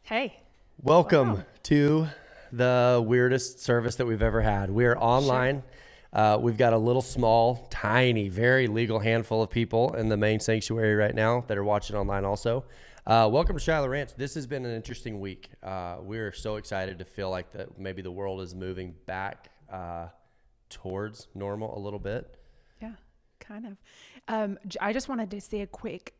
Hey. Welcome Wow. to the weirdest service that we've ever had. We are online. We've got a little small, tiny, very legal handful of people in the main sanctuary right now that are watching online also. Welcome to Shiloh Ranch. This has been an interesting week. We're so excited to feel like that maybe the world is moving back towards normal a little bit. Yeah, kind of. I just wanted to say a quick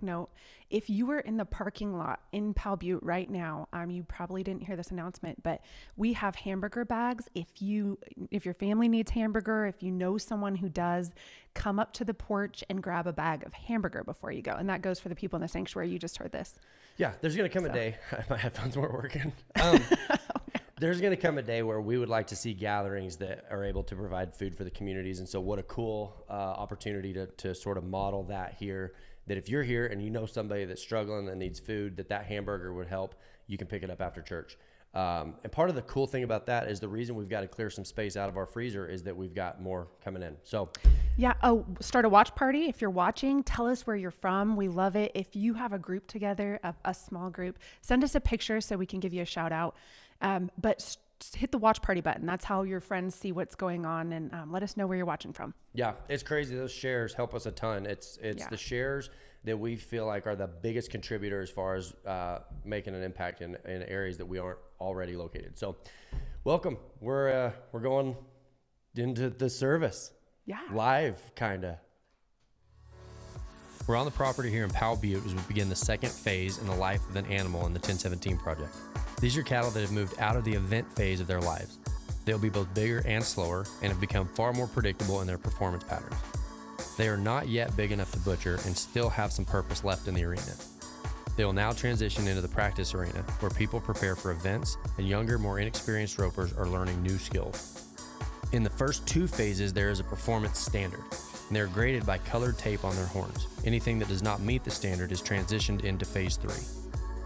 note. If you were in the parking lot in Butte right now, you probably didn't hear this announcement, but we have hamburger bags. If your family needs hamburger, if you know someone who does, come up to the porch and grab a bag of hamburger before you go. And that goes for the people in the sanctuary. You just heard this. Yeah, there's going to come a day. My headphones weren't working. There's going to come a day where we would like to see gatherings that are able to provide food for the communities. And so what a cool opportunity to sort of model that here, that if you're here and you know somebody that's struggling and needs food, that hamburger would help. You can pick it up after church. And part of the cool thing about that is the reason we've got to clear some space out of our freezer is that we've got more coming in. So yeah. Start a watch party. If you're watching, tell us where you're from. We love it. If you have a group together, a small group, send us a picture so we can give you a shout out. But hit the watch party button. That's how your friends see what's going on, and let us know where you're watching from. Yeah, it's crazy. Those shares help us a ton. It's the shares that we feel like are the biggest contributor as far as making an impact in areas that we aren't already located. So welcome. We're going into the service. Yeah. Live, kind of. We're on the property here in Powell, Butte as we begin the second phase in the life of an animal in the 1017 project. These are cattle that have moved out of the event phase of their lives. They'll be both bigger and slower and have become far more predictable in their performance patterns. They are not yet big enough to butcher and still have some purpose left in the arena. They will now transition into the practice arena where people prepare for events and younger, more inexperienced ropers are learning new skills. In the first two phases, there is a performance standard, and they're graded by colored tape on their horns. Anything that does not meet the standard is transitioned into phase 3.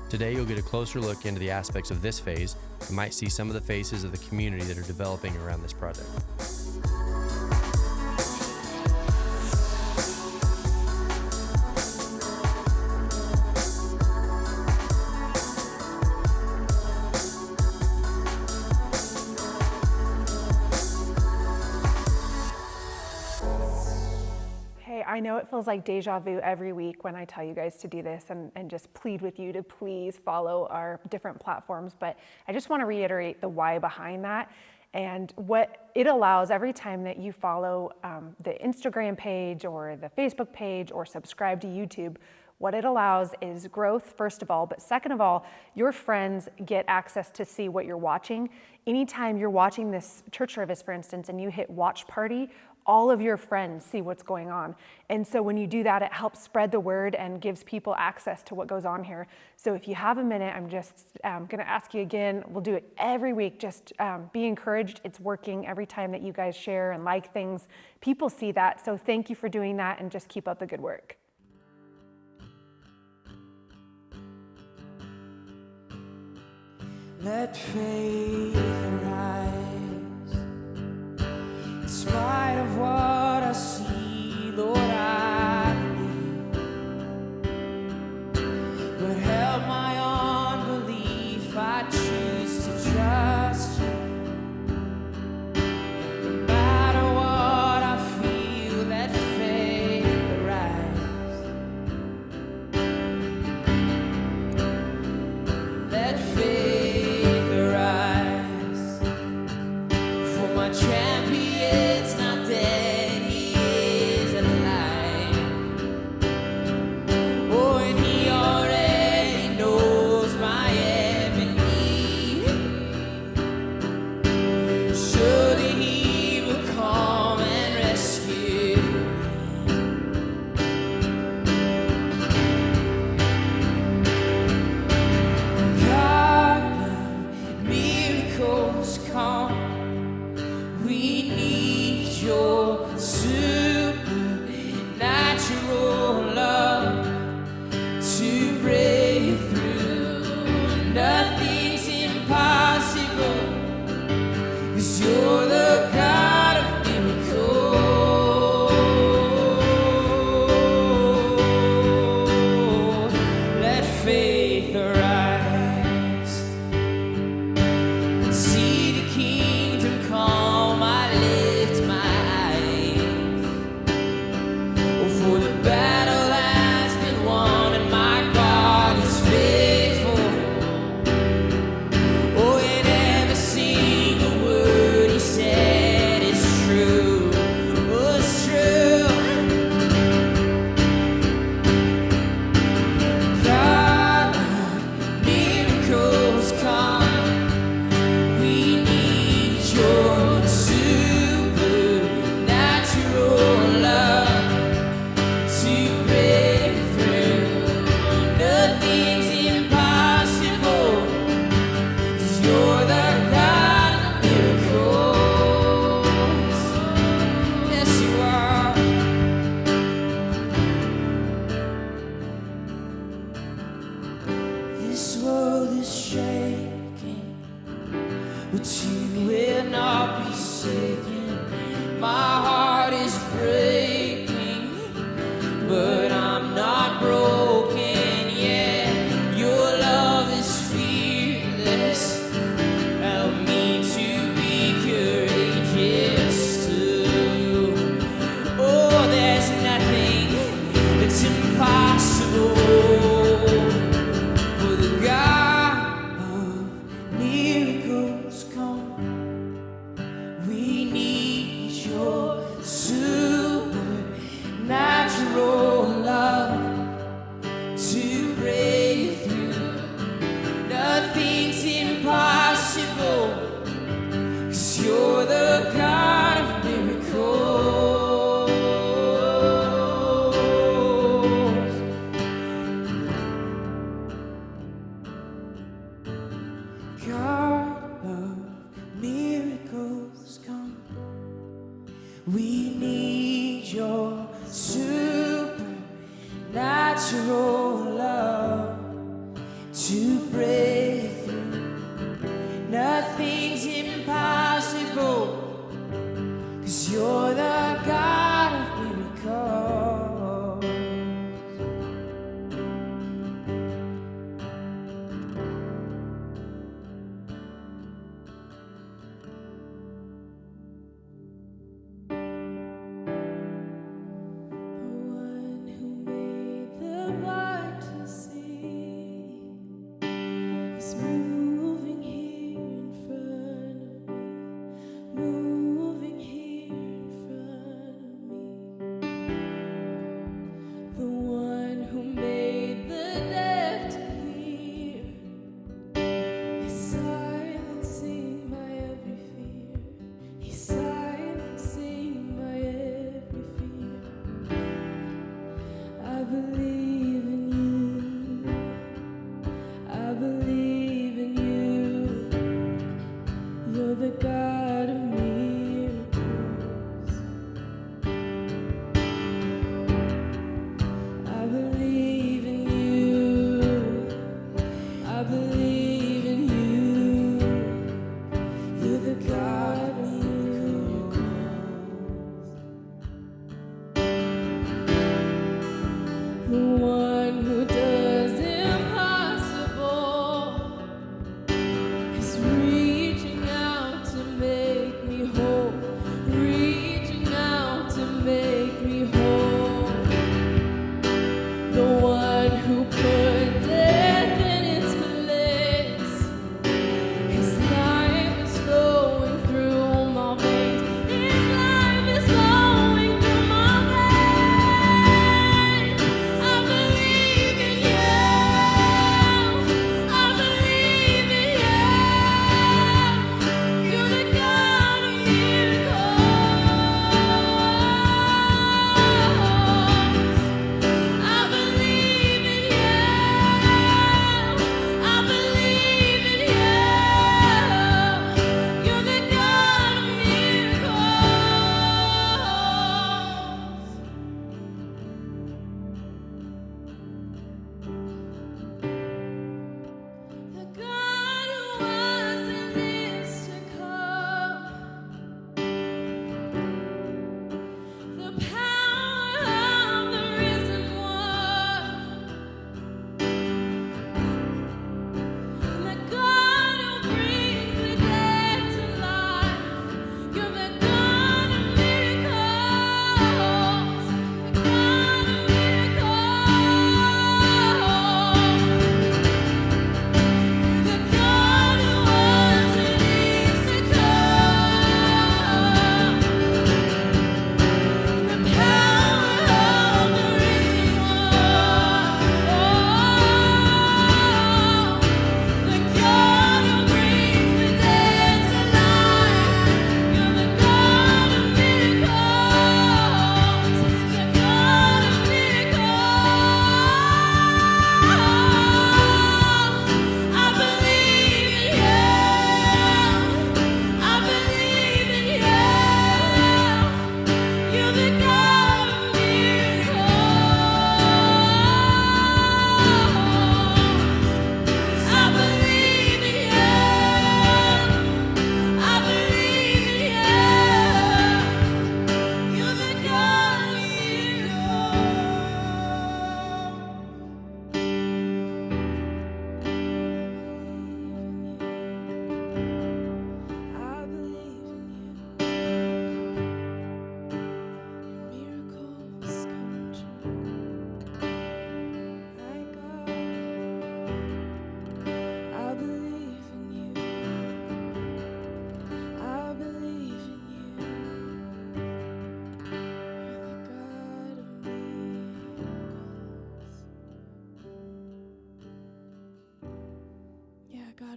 Today, you'll get a closer look into the aspects of this phase and might see some of the faces of the community that are developing around this project. I know it feels like deja vu every week when I tell you guys to do this and just plead with you to please follow our different platforms, but I just want to reiterate the why behind that and what it allows every time that you follow the Instagram page or the Facebook page or subscribe to YouTube. What it allows is growth, first of all, but second of all, your friends get access to see what you're watching. Anytime you're watching this church service, for instance, and you hit watch party, all of your friends see what's going on. And so when you do that, it helps spread the word and gives people access to what goes on here. So if you have a minute, I'm just going to ask you again. We'll do it every week. Just be encouraged. It's working every time that you guys share and like things. People see that. So thank you for doing that and just keep up the good work. Let faith arise. In spite of what I see, Lord, I believe. But help my unbelief, I choose to trust you. No matter what I feel, let faith arise. Let faith arise. world is shaking, but you will not be shaken. My heart is breaking, but I'm not broken. Yeah, your love is fearless. Help me to be courageous too. Oh, there's nothing that's impossible for the God of miracles. Come, we need your supernatural love to break through. Nothing's impossible, 'cause you're the God of miracles. God of miracles, come. We need your supernatural love to break through. Nothing's impossible, 'cause you're the God of miracles. The one who made the blind to see is moving here in front of me, moving here in front of me. The one who made the deaf to hear is silencing my every fear. He's silencing my every fear. I believe in you. I believe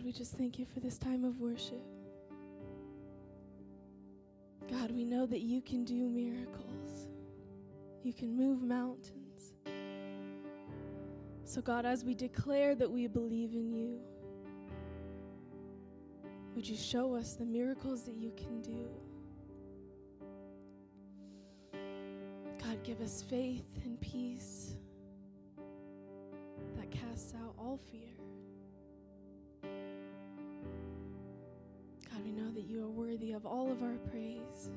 God, we just thank you for this time of worship. God, we know that you can do miracles. You can move mountains. So God, as we declare that we believe in you, would you show us the miracles that you can do? God, give us faith and peace that casts out all fear. God, we know that you are worthy of all of our praise.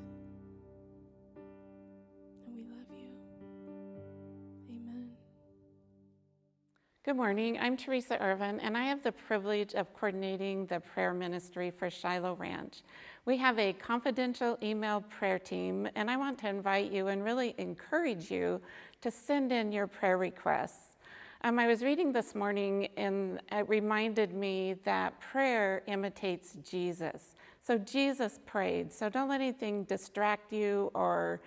And we love you. Amen. Good morning. I'm Teresa Irvin, and I have the privilege of coordinating the prayer ministry for Shiloh Ranch. We have a confidential email prayer team, and I want to invite you and really encourage you to send in your prayer requests. I was reading this morning, and it reminded me that prayer imitates Jesus. So Jesus prayed, so don't let anything distract you or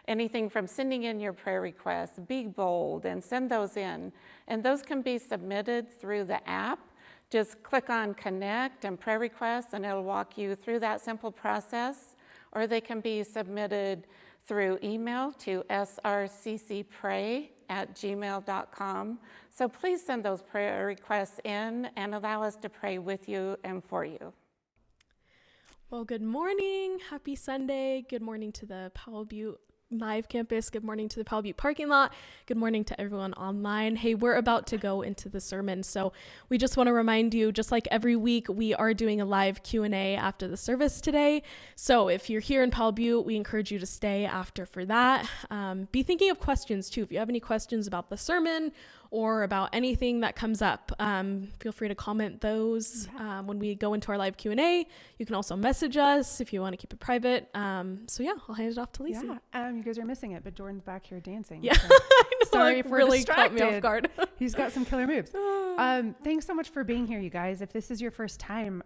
anything from sending in your prayer requests. Be bold and send those in. And those can be submitted through the app. Just click on Connect and Prayer Requests, and it'll walk you through that simple process. Or they can be submitted through email to srccpray@gmail.com. So please send those prayer requests in and allow us to pray with you and for you. Well, good morning. Happy Sunday. Good morning to the Powell Butte Live Campus. Good morning to the Powell Butte parking lot. Good morning to everyone online. Hey, we're about to go into the sermon, so we just want to remind you, just like every week, we are doing a live Q&A after the service today. So if you're here in Powell Butte, we encourage you to stay after for that. Be thinking of questions too. If you have any questions about the sermon or about anything that comes up, feel free to comment those when we go into our live Q&A. You can also message us if you want to keep it private. So yeah, I'll hand it off to Lacey. Yeah, you guys are missing it, but Jordan's back here dancing. Yeah, So. I know, Sorry like, if we're really caught me distracted. off guard. He's got some killer moves. Thanks so much for being here, you guys. If this is your first time,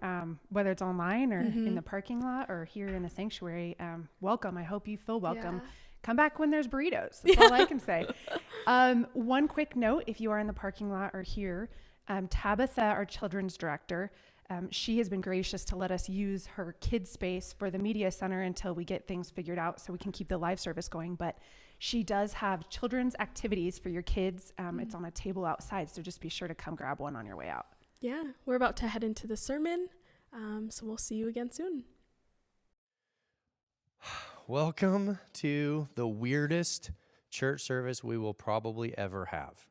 whether it's online or in the parking lot or here in the sanctuary, welcome. I hope you feel welcome. Yeah. Come back when there's burritos. That's all I can say. One quick note, if you are in the parking lot or here, Tabitha, our children's director, she has been gracious to let us use her kids space for the media center until we get things figured out so we can keep the live service going. But she does have children's activities for your kids. It's on a table outside, so just be sure to come grab one on your way out. Yeah, we're about to head into the sermon, so we'll see you again soon. Welcome to the weirdest church service we will probably ever have.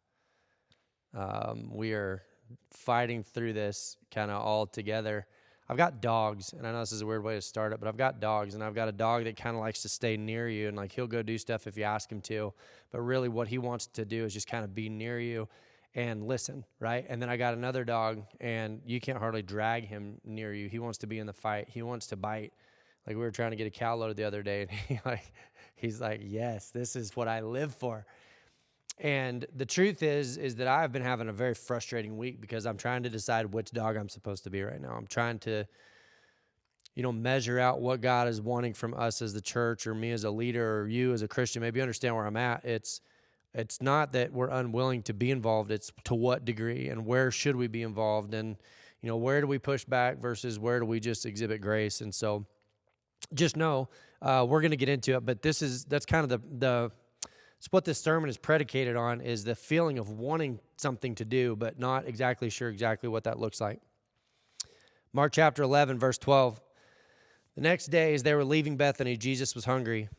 We are fighting through this kind of all together. I've got dogs, and I know this is a weird way to start it, but I've got dogs, and I've got a dog that kind of likes to stay near you, and like he'll go do stuff if you ask him to, but really what he wants to do is just kind of be near you and listen, right? And then I got another dog, and you can't hardly drag him near you. He wants to be in the fight. He wants to bite. Like we were trying to get a cow loaded the other day, and he's like, yes, this is what I live for. And the truth is that I've been having a very frustrating week because I'm trying to decide which dog I'm supposed to be right now. I'm trying to, measure out what God is wanting from us as the church or me as a leader or you as a Christian. Maybe you understand where I'm at. It's not that we're unwilling to be involved. It's to what degree and where should we be involved, and, where do we push back versus where do we just exhibit grace. And so just know we're going to get into it, but that's kind of it's what this sermon is predicated on, is the feeling of wanting something to do, but not exactly sure what that looks like. Mark chapter 11, verse 12. The next day, as they were leaving Bethany, Jesus was hungry.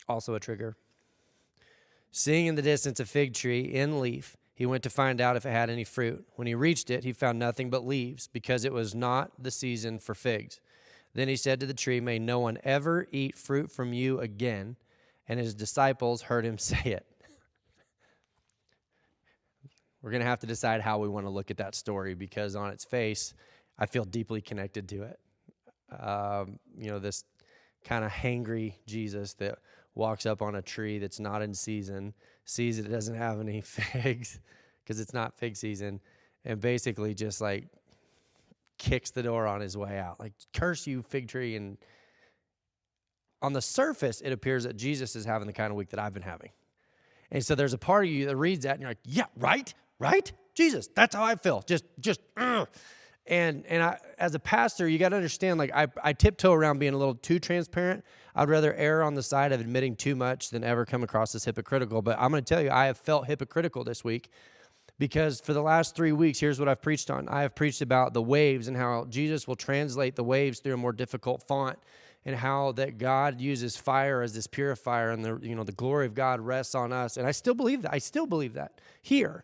Also a trigger. Seeing in the distance a fig tree in leaf, he went to find out if it had any fruit. When he reached it, he found nothing but leaves, because it was not the season for figs. Then he said to the tree, "May no one ever eat fruit from you again." And his disciples heard him say it. We're going to have to decide how we want to look at that story, because on its face, I feel deeply connected to it. This kind of hangry Jesus that walks up on a tree that's not in season, sees it doesn't have any figs because it's not fig season, and basically just like kicks the door on his way out. Like, curse you, fig tree. And on the surface, it appears that Jesus is having the kind of week that I've been having. And so there's a part of you that reads that and you're like, yeah, right, Jesus, that's how I feel. And I, as a pastor, you got to understand, like, I tiptoe around being a little too transparent. I'd rather err on the side of admitting too much than ever come across as hypocritical. But I'm going to tell you, I have felt hypocritical this week because for the last 3 weeks, here's what I've preached on. I have preached about the waves and how Jesus will translate the waves through a more difficult font, and how that God uses fire as this purifier, and the glory of God rests on us. And I still believe that. I still believe that here.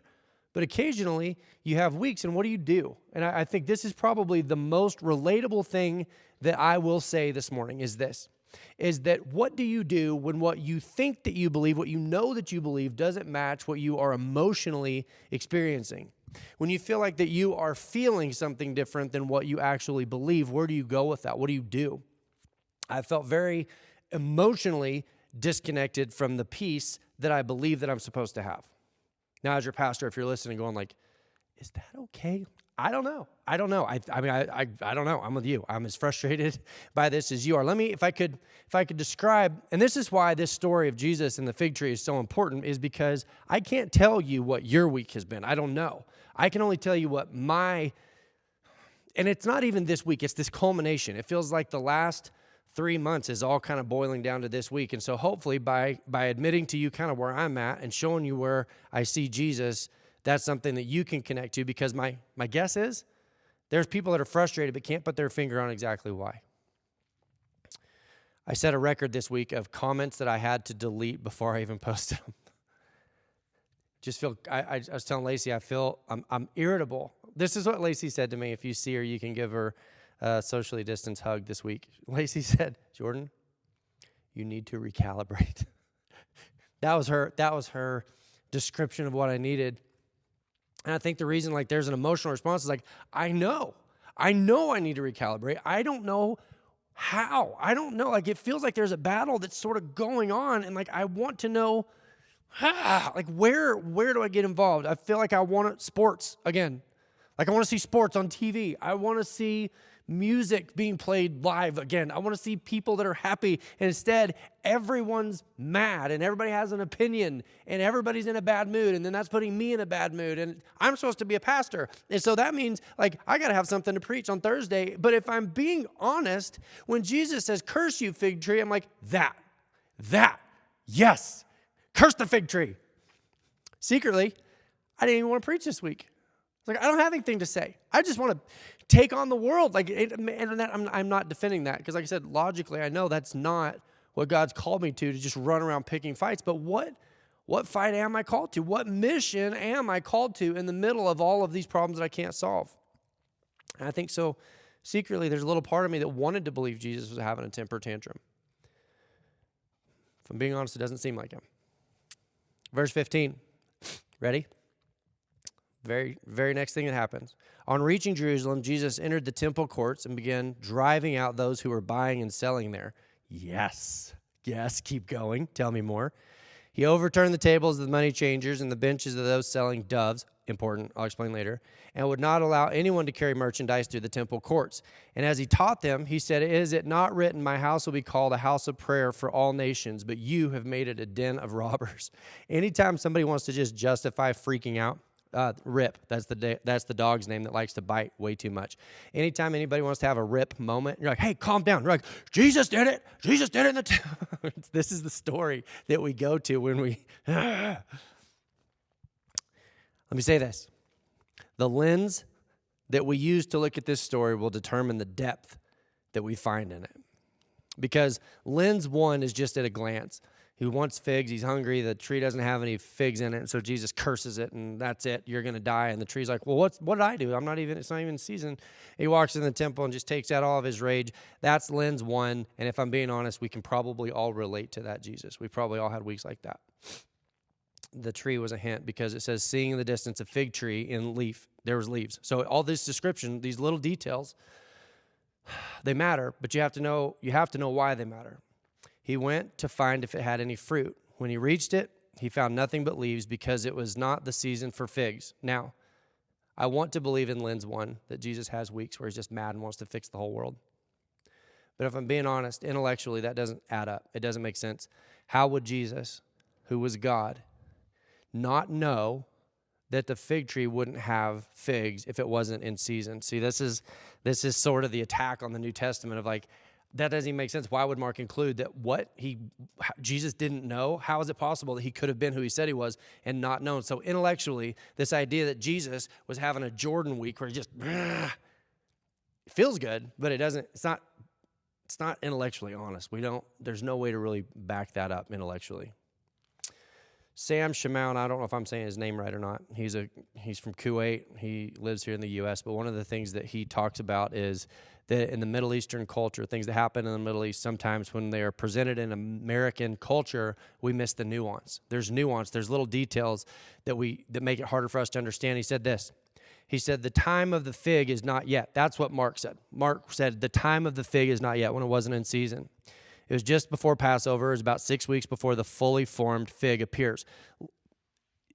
But occasionally you have weeks, and what do? And I think this is probably the most relatable thing that I will say this morning is that what do you do when what you think that you believe, what you know that you believe, doesn't match what you are emotionally experiencing? When you feel like that you are feeling something different than what you actually believe, where do you go with that? What do you do? I felt very emotionally disconnected from the peace that I believe that I'm supposed to have. Now, as your pastor, if you're listening, going like, is that okay? I don't know. I don't know. I don't know. I'm with you. I'm as frustrated by this as you are. Let me, if I could describe, and this is why this story of Jesus and the fig tree is so important, is because I can't tell you what your week has been. I don't know. I can only tell you what and it's not even this week. It's this culmination. It feels like the last 3 months is all kind of boiling down to this week. And so hopefully by admitting to you kind of where I'm at and showing you where I see Jesus, that's something that you can connect to, because my guess is there's people that are frustrated but can't put their finger on exactly why. I set a record this week of comments that I had to delete before I even posted them. I was telling Lacey, I'm irritable. This is what Lacey said to me. If you see her, you can give her socially distanced hug this week. Lacey said, Jordan, you need to recalibrate. That was her description of what I needed. And I think the reason, like, there's an emotional response is like, I know I need to recalibrate. I don't know how. I don't know. Like, it feels like there's a battle that's sort of going on, and like, I want to know like, where do I get involved? I feel like I want sports again. Like, I want to see sports on TV. I want to see music being played live again. I want to see people that are happy. And instead, everyone's mad, and everybody has an opinion, and everybody's in a bad mood. And then that's putting me in a bad mood. And I'm supposed to be a pastor. And so that means, like, I got to have something to preach on Thursday. But if I'm being honest, when Jesus says, curse you, fig tree, I'm like, yes, curse the fig tree. Secretly, I didn't even want to preach this week. It's like, I don't have anything to say. I just want to take on the world. Like, I'm not defending that, because, like I said, logically, I know that's not what God's called me to just run around picking fights. But what fight am I called to? What mission am I called to in the middle of all of these problems that I can't solve? And I think so. Secretly, there's a little part of me that wanted to believe Jesus was having a temper tantrum. If I'm being honest, it doesn't seem like him. Verse 15. Ready? Very, very next thing that happens. On reaching Jerusalem, Jesus entered the temple courts and began driving out those who were buying and selling there. Yes, keep going. Tell me more. He overturned the tables of the money changers and the benches of those selling doves. Important, I'll explain later. And would not allow anyone to carry merchandise through the temple courts. And as he taught them, he said, is it not written, my house will be called a house of prayer for all nations, but you have made it a den of robbers? Anytime somebody wants to just justify freaking out, Rip, that's the dog's name that likes to bite way too much. Anytime anybody wants to have a Rip moment, you're like, hey, calm down. You're like, Jesus did it in the This is the story that we go to when we Let me say this. The lens that we use to look at this story will determine the depth that we find in it. Because lens one is just at a glance. He wants figs, he's hungry, the tree doesn't have any figs in it, and so Jesus curses it, and that's it, you're going to die. And the tree's like, well, what did I do? It's not even season. He walks in the temple and just takes out all of his rage. That's lens one, and if I'm being honest, we can probably all relate to that Jesus. We probably all had weeks like that. The tree was a hint, because it says, seeing in the distance a fig tree in leaf, there was leaves. So all this description, these little details, they matter, but you have to know why they matter. He went to find if it had any fruit. When he reached it, he found nothing but leaves, because it was not the season for figs. Now, I want to believe in lens one that Jesus has weeks where he's just mad and wants to fix the whole world. But if I'm being honest, intellectually, that doesn't add up. It doesn't make sense. How would Jesus, who was God, not know that the fig tree wouldn't have figs if it wasn't in season. See, this is sort of the attack on the New Testament of like, that doesn't even make sense. Why would Mark include that Jesus didn't know? How is it possible that he could have been who he said he was and not known? So intellectually, this idea that Jesus was having a Jordan week where he just it feels good, but it's not intellectually honest. There's no way to really back that up intellectually. Sam Shamoun, I don't know if I'm saying his name right or not. He's from Kuwait. He lives here in the U.S., but one of the things that he talks about is that in the Middle Eastern culture, things that happen in the Middle East, sometimes when they are presented in American culture, we miss the nuance. There's nuance. There's little details that make it harder for us to understand. He said this. He said, the time of the fig is not yet. That's what Mark said. Mark said, the time of the fig is not yet, when it wasn't in season. It was just before Passover. It was about 6 weeks before the fully formed fig appears.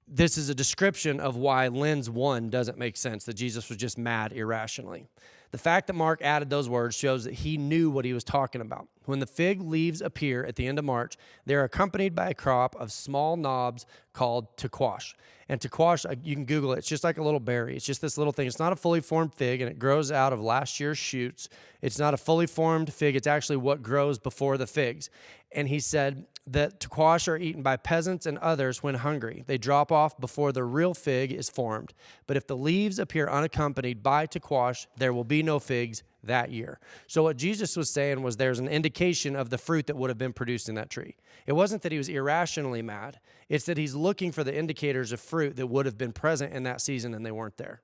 This is a description of why lens 1 doesn't make sense, that Jesus was just mad irrationally. The fact that Mark added those words shows that he knew what he was talking about. When the fig leaves appear at the end of March, they're accompanied by a crop of small knobs called tequash. And tequash, you can Google it. It's just like a little berry. It's just this little thing. It's not a fully formed fig, and it grows out of last year's shoots. It's not a fully formed fig. It's actually what grows before the figs. And he said that tequash are eaten by peasants and others when hungry. They drop off before the real fig is formed. But if the leaves appear unaccompanied by tequash, there will be no figs that year. So what Jesus was saying was there's an indication of the fruit that would have been produced in that tree. It wasn't that he was irrationally mad. It's that he's looking for the indicators of fruit that would have been present in that season and they weren't there.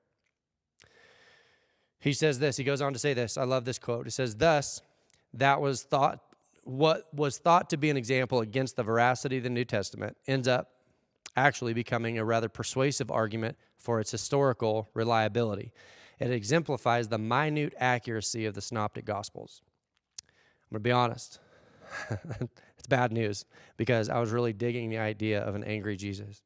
He says this. He goes on to say this. I love this quote. It says, thus, what was thought to be an example against the veracity of the New Testament ends up actually becoming a rather persuasive argument for its historical reliability. It exemplifies the minute accuracy of the Synoptic Gospels. I'm going to be honest. It's bad news because I was really digging the idea of an angry Jesus.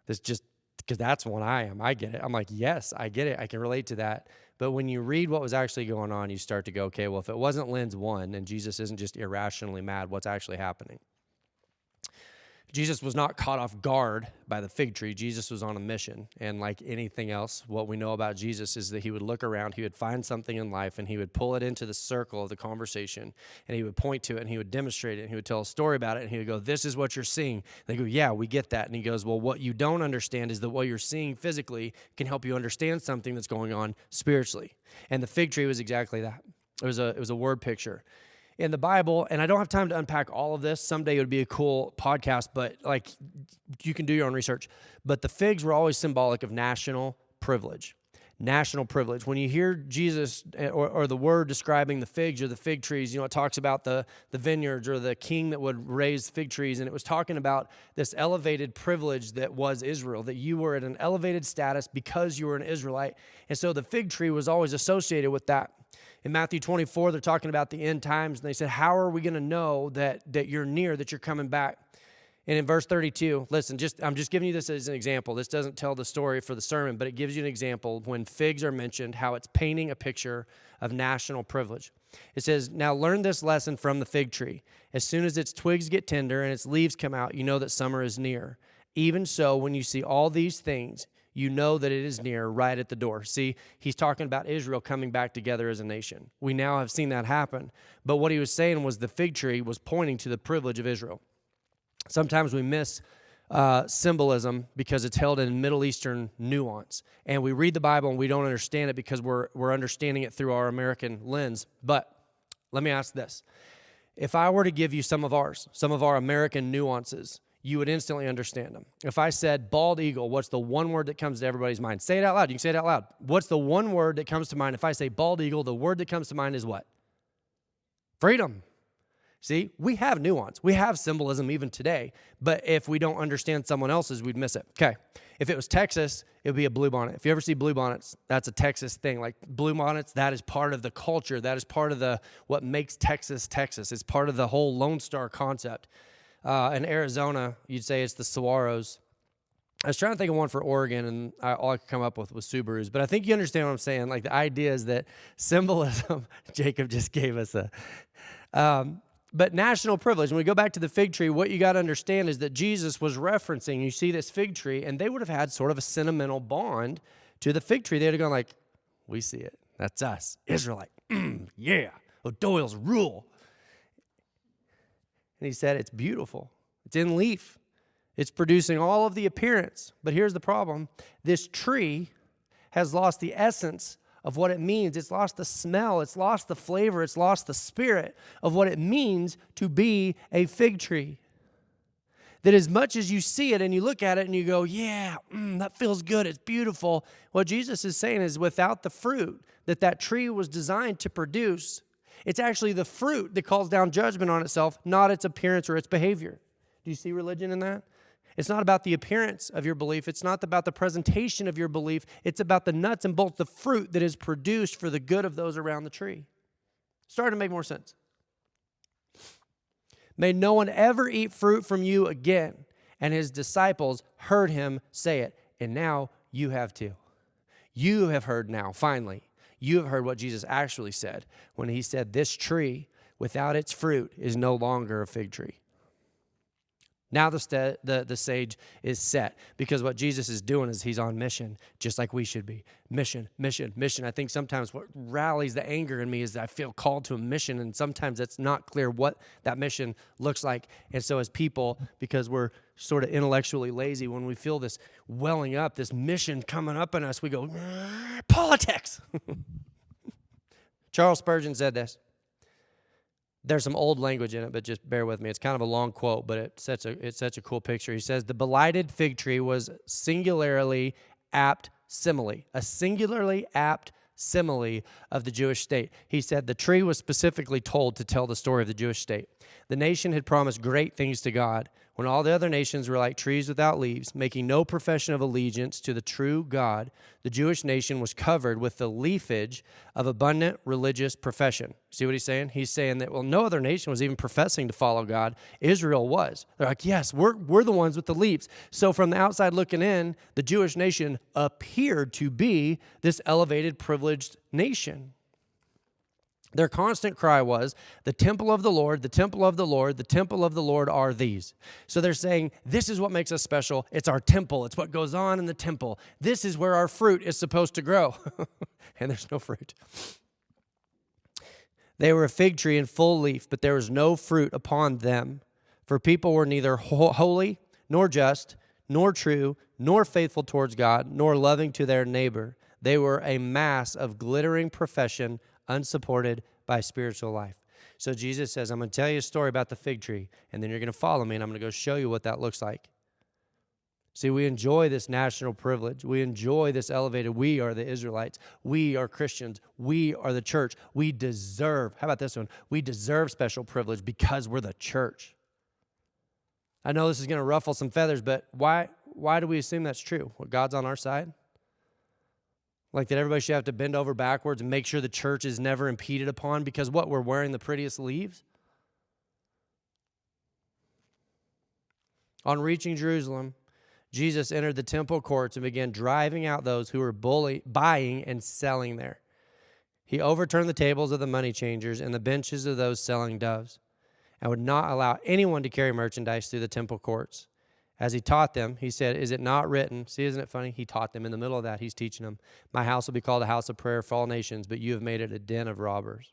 This just because that's what I am. I get it. I'm like, yes, I get it. I can relate to that. But when you read what was actually going on, you start to go, okay, well, if it wasn't lens 1 and Jesus isn't just irrationally mad, what's actually happening? Jesus was not caught off guard by the fig tree. Jesus was on a mission. And like anything else, what we know about Jesus is that he would look around, he would find something in life, and he would pull it into the circle of the conversation, and he would point to it, and he would demonstrate it, and he would tell a story about it, and he would go, this is what you're seeing. And they go, yeah, we get that. And he goes, well, what you don't understand is that what you're seeing physically can help you understand something that's going on spiritually. And the fig tree was exactly that. It was a word picture. In the Bible, and I don't have time to unpack all of this. Someday it would be a cool podcast, but like you can do your own research. But the figs were always symbolic of national privilege. National privilege. When you hear Jesus or the word describing the figs or the fig trees, it talks about the vineyards or the king that would raise fig trees, and it was talking about this elevated privilege that was Israel, that you were at an elevated status because you were an Israelite. And so the fig tree was always associated with that. In Matthew 24, they're talking about the end times, and they said, how are we going to know that you're near, that you're coming back? And in verse 32, listen, I'm just giving you this as an example. This doesn't tell the story for the sermon, but it gives you an example when figs are mentioned, how it's painting a picture of national privilege. It says, now learn this lesson from the fig tree. As soon as its twigs get tender and its leaves come out, you know that summer is near. Even so, when you see all these things, you know that it is near, right at the door. See, he's talking about Israel coming back together as a nation. We now have seen that happen. But what he was saying was the fig tree was pointing to the privilege of Israel. Sometimes we miss symbolism because it's held in Middle Eastern nuance. And we read the Bible and we don't understand it because we're understanding it through our American lens. But let me ask this. If I were to give you some of our American nuances, you would instantly understand them. If I said bald eagle, what's the one word that comes to everybody's mind? Say it out loud. You can say it out loud. What's the one word that comes to mind? If I say bald eagle, the word that comes to mind is what? Freedom. See, we have nuance. We have symbolism even today. But if we don't understand someone else's, we'd miss it. Okay. If it was Texas, it would be a bluebonnet. If you ever see bluebonnets, that's a Texas thing. Like bluebonnets, that is part of the culture. That is part of what makes Texas, Texas. It's part of the whole Lone Star concept. In Arizona, you'd say it's the saguaros. I was trying to think of one for Oregon, and all I could come up with was Subarus. But I think you understand what I'm saying. Like the idea is that symbolism, Jacob just gave us But national privilege, when we go back to the fig tree, what you got to understand is that Jesus was referencing, you see this fig tree, and they would have had sort of a sentimental bond to the fig tree. They would have gone like, we see it. That's us. Israelite. Yeah. O'Doyle's rule. And he said, it's beautiful. It's in leaf. It's producing all of the appearance. But here's the problem. This tree has lost the essence of what it means. It's lost the smell. It's lost the flavor. It's lost the spirit of what it means to be a fig tree. That as much as you see it and you look at it and you go, yeah, that feels good. It's beautiful. What Jesus is saying is without the fruit that tree was designed to produce, it's actually the fruit that calls down judgment on itself, not its appearance or its behavior. Do you see religion in that? It's not about the appearance of your belief. It's not about the presentation of your belief. It's about the nuts and bolts, the fruit that is produced for the good of those around the tree. Starting to make more sense. May no one ever eat fruit from you again. And his disciples heard him say it. And now you have too. You have heard now, finally. You have heard what Jesus actually said when he said, this tree without its fruit is no longer a fig tree. Now the stage is set because what Jesus is doing is he's on mission, just like we should be. Mission, mission, mission. I think sometimes what rallies the anger in me is that I feel called to a mission, and sometimes it's not clear what that mission looks like. And so as people, because we're sort of intellectually lazy, when we feel this welling up, this mission coming up in us, we go, politics. Charles Spurgeon said this. There's some old language in it, but just bear with me. It's kind of a long quote, but it's such a cool picture. He says, the blighted fig tree was singularly apt simile, a singularly apt simile of the Jewish state. He said the tree was specifically told to tell the story of the Jewish state. The nation had promised great things to God when all the other nations were like trees without leaves, making no profession of allegiance to the true God. The Jewish nation was covered with the leafage of abundant religious profession. See what he's saying? He's saying that, well, no other nation was even professing to follow God. Israel was. They're like, yes, we're the ones with the leaves. So from the outside looking in, the Jewish nation appeared to be this elevated, privileged nation. Their constant cry was, the temple of the Lord, the temple of the Lord, the temple of the Lord are these. So they're saying, this is what makes us special. It's our temple. It's what goes on in the temple. This is where our fruit is supposed to grow. And there's no fruit. They were a fig tree in full leaf, but there was no fruit upon them. For people were neither holy, nor just, nor true, nor faithful towards God, nor loving to their neighbor. They were a mass of glittering profession, unsupported by spiritual life. So Jesus says, I'm going to tell you a story about the fig tree, and then you're going to follow me, and I'm going to go show you what that looks like. See, we enjoy this national privilege. We enjoy this elevated. We are the Israelites. We are Christians. We are the church. We deserve, how about this one? We deserve special privilege because we're the church. I know this is going to ruffle some feathers, but why do we assume that's true? Well, God's on our side? Like that everybody should have to bend over backwards and make sure the church is never impeded upon because what, we're wearing the prettiest leaves? On reaching Jerusalem, Jesus entered the temple courts and began driving out those who were buying and selling there. He overturned the tables of the money changers and the benches of those selling doves and would not allow anyone to carry merchandise through the temple courts. As he taught them, he said, is it not written? See, isn't it funny? He taught them. In the middle of that, he's teaching them. My house will be called a house of prayer for all nations, but you have made it a den of robbers.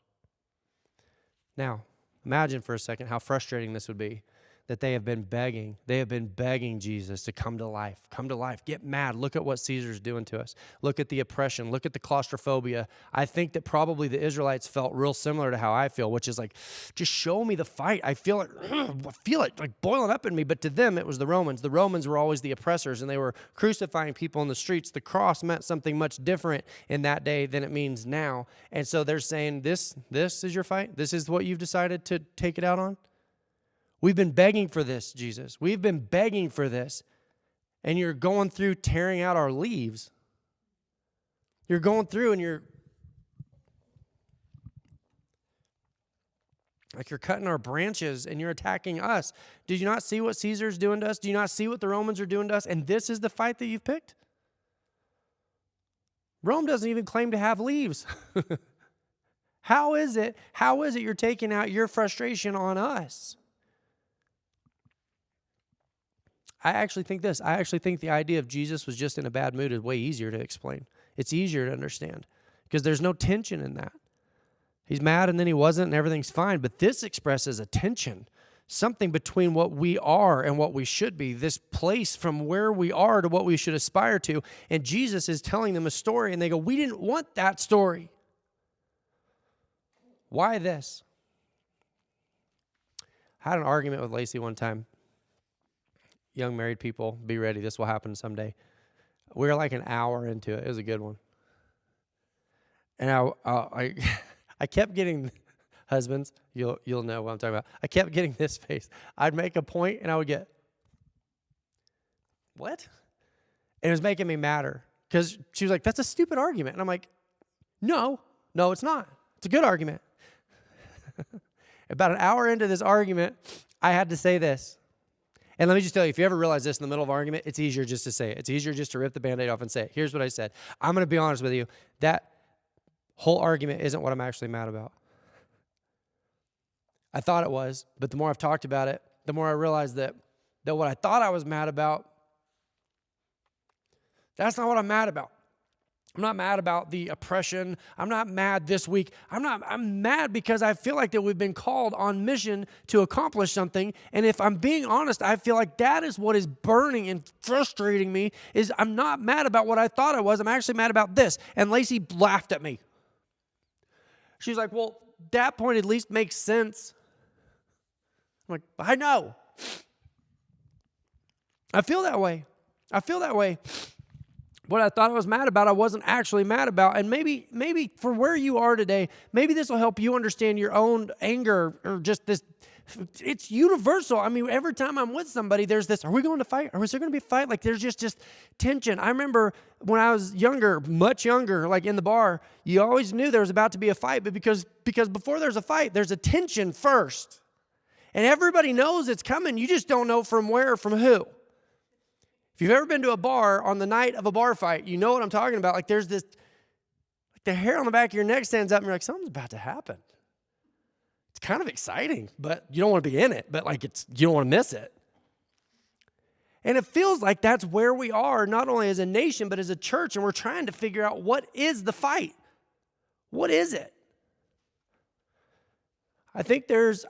Now, imagine for a second how frustrating this would be. That they have been begging. They have been begging Jesus to come to life. Come to life. Get mad. Look at what Caesar's doing to us. Look at the oppression. Look at the claustrophobia. I think that probably the Israelites felt real similar to how I feel, which is like, just show me the fight. I feel it like boiling up in me. But to them, it was the Romans. The Romans were always the oppressors, and they were crucifying people in the streets. The cross meant something much different in that day than it means now. And so they're saying, this is your fight? This is what you've decided to take it out on? We've been begging for this, Jesus. We've been begging for this. And you're going through tearing out our leaves. You're going through and you're cutting our branches and you're attacking us. Did you not see what Caesar's doing to us? Do you not see what the Romans are doing to us? And this is the fight that you've picked? Rome doesn't even claim to have leaves. How is it you're taking out your frustration on us? I actually think the idea of Jesus was just in a bad mood is way easier to explain. It's easier to understand because there's no tension in that. He's mad and then he wasn't and everything's fine. But this expresses a tension, something between what we are and what we should be, this place from where we are to what we should aspire to. And Jesus is telling them a story and they go, we didn't want that story. Why this? I had an argument with Lacey one time. Young married people, be ready. This will happen someday. We were like an hour into it. It was a good one. And I kept getting, husbands, you'll know what I'm talking about. I kept getting this face. I'd make a point and I would get, what? And it was making me madder because she was like, that's a stupid argument. And I'm like, no, it's not. It's a good argument. About an hour into this argument, I had to say this. And let me just tell you, if you ever realize this in the middle of an argument, it's easier just to say it. It's easier just to rip the Band-Aid off and say it. Here's what I said. I'm going to be honest with you. That whole argument isn't what I'm actually mad about. I thought it was, but the more I've talked about it, the more I realized that what I thought I was mad about, that's not what I'm mad about. I'm not mad about the oppression. I'm not mad this week. I'm mad because I feel like that we've been called on mission to accomplish something. And if I'm being honest, I feel like that is what is burning and frustrating me is I'm not mad about what I thought I was. I'm actually mad about this. And Lacey laughed at me. She's like, well, that point at least makes sense. I'm like, I know. I feel that way. What I thought I was mad about, I wasn't actually mad about. And maybe for where you are today, maybe this will help you understand your own anger or just this. It's universal. I mean, every time I'm with somebody, there's this, are we going to fight? Or is there going to be a fight? Like there's just tension. I remember when I was younger, much younger, like in the bar, you always knew there was about to be a fight, but because before there's a fight, there's a tension first. And everybody knows it's coming. You just don't know from where, from who. If you've ever been to a bar on the night of a bar fight, you know what I'm talking about. Like there's this, like the hair on the back of your neck stands up and you're like, something's about to happen. It's kind of exciting, but you don't want to be in it, but like you don't want to miss it. And it feels like that's where we are, not only as a nation, but as a church, and we're trying to figure out what is the fight? What is it? I think there's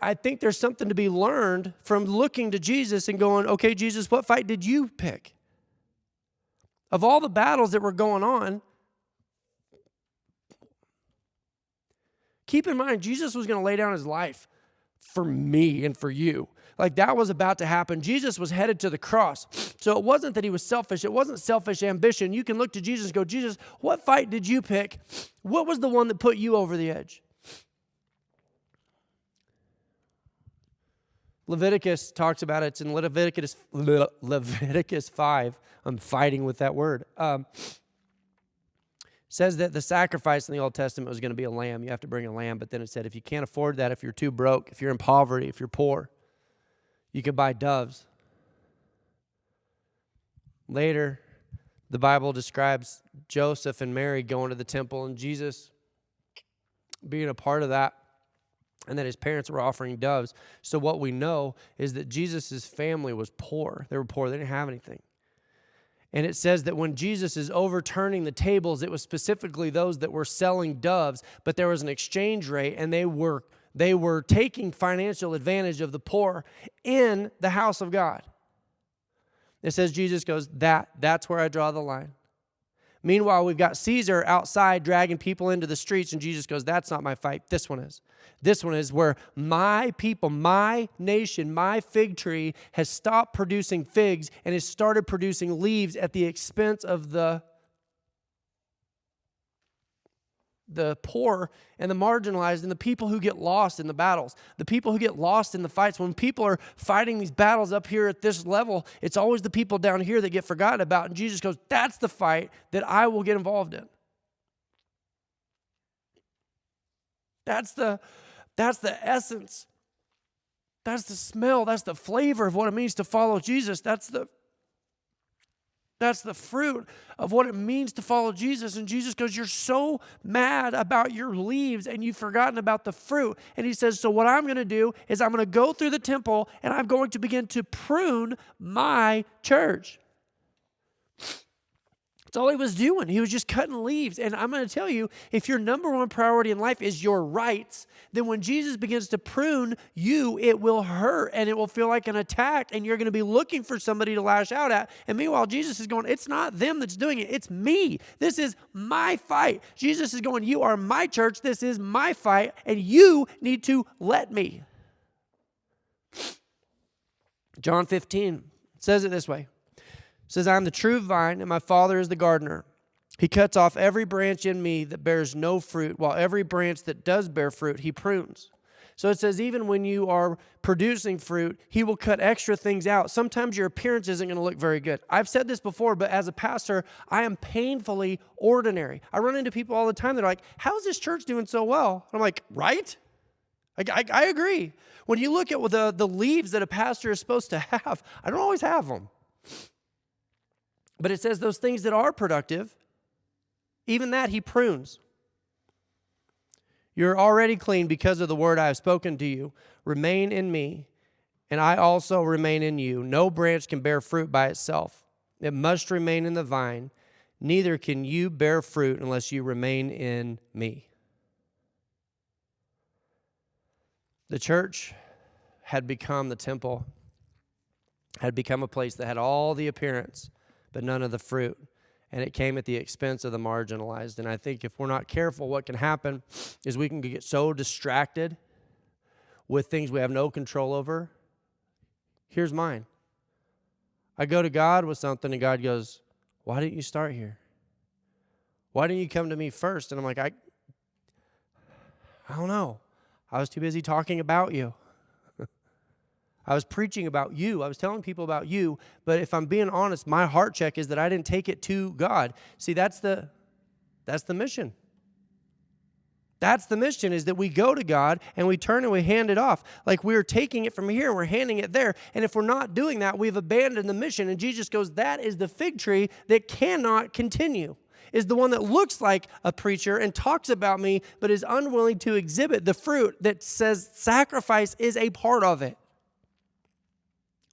something to be learned from looking to Jesus and going, okay, Jesus, what fight did you pick? Of all the battles that were going on, keep in mind, Jesus was going to lay down his life for me and for you. Like that was about to happen. Jesus was headed to the cross. So it wasn't that he was selfish. It wasn't selfish ambition. You can look to Jesus and go, Jesus, what fight did you pick? What was the one that put you over the edge? Leviticus talks about it. It's in Leviticus 5. I'm fighting with that word. Says that the sacrifice in the Old Testament was going to be a lamb. You have to bring a lamb. But then it said if you can't afford that, if you're too broke, if you're in poverty, if you're poor, you can buy doves. Later, the Bible describes Joseph and Mary going to the temple and Jesus being a part of that. And that his parents were offering doves. So what we know is that Jesus' family was poor. They were poor. They didn't have anything. And it says that when Jesus is overturning the tables, it was specifically those that were selling doves, but there was an exchange rate, and they were taking financial advantage of the poor in the house of God. It says Jesus goes, that's where I draw the line. Meanwhile, we've got Caesar outside dragging people into the streets, and Jesus goes, that's not my fight. This one is. This one is where my people, my nation, my fig tree has stopped producing figs and has started producing leaves at the expense of the poor and the marginalized and the people who get lost in the battles, the people who get lost in the fights. When people are fighting these battles up here at this level, it's always the people down here that get forgotten about. And Jesus goes, that's the fight that I will get involved in. That's the essence. That's the smell. That's the flavor of what it means to follow Jesus. That's That's the fruit of what it means to follow Jesus. And Jesus goes, you're so mad about your leaves and you've forgotten about the fruit. And he says, so what I'm going to do is I'm going to go through the temple and I'm going to begin to prune my church. That's all he was doing. He was just cutting leaves. And I'm going to tell you, if your number one priority in life is your rights, then when Jesus begins to prune you, it will hurt and it will feel like an attack. And you're going to be looking for somebody to lash out at. And meanwhile, Jesus is going, it's not them that's doing it. It's me. This is my fight. Jesus is going, you are my church. This is my fight. And you need to let me. John 15 says it this way. It says, I am the true vine, and my Father is the gardener. He cuts off every branch in me that bears no fruit, while every branch that does bear fruit, he prunes. So it says, even when you are producing fruit, he will cut extra things out. Sometimes your appearance isn't going to look very good. I've said this before, but as a pastor, I am painfully ordinary. I run into people all the time that are like, how is this church doing so well? And I'm like, right? I agree. When you look at the leaves that a pastor is supposed to have, I don't always have them. But it says those things that are productive, even that he prunes. You're already clean because of the word I have spoken to you. Remain in me, and I also remain in you. No branch can bear fruit by itself. It must remain in the vine. Neither can you bear fruit unless you remain in me. The church had become the temple, had become a place that had all the appearance, but none of the fruit. And it came at the expense of the marginalized. And I think if we're not careful, what can happen is we can get so distracted with things we have no control over. Here's mine. I go to God with something, and God goes, why didn't you start here? Why didn't you come to me first? And I'm like, I don't know. I was too busy talking about you. I was preaching about you. I was telling people about you. But if I'm being honest, my heart check is that I didn't take it to God. See, that's the mission. That's the mission, is that we go to God and we turn and we hand it off. Like we're taking it from here and we're handing it there. And if we're not doing that, we've abandoned the mission. And Jesus goes, that is the fig tree that cannot continue. Is the one that looks like a preacher and talks about me, but is unwilling to exhibit the fruit that says sacrifice is a part of it.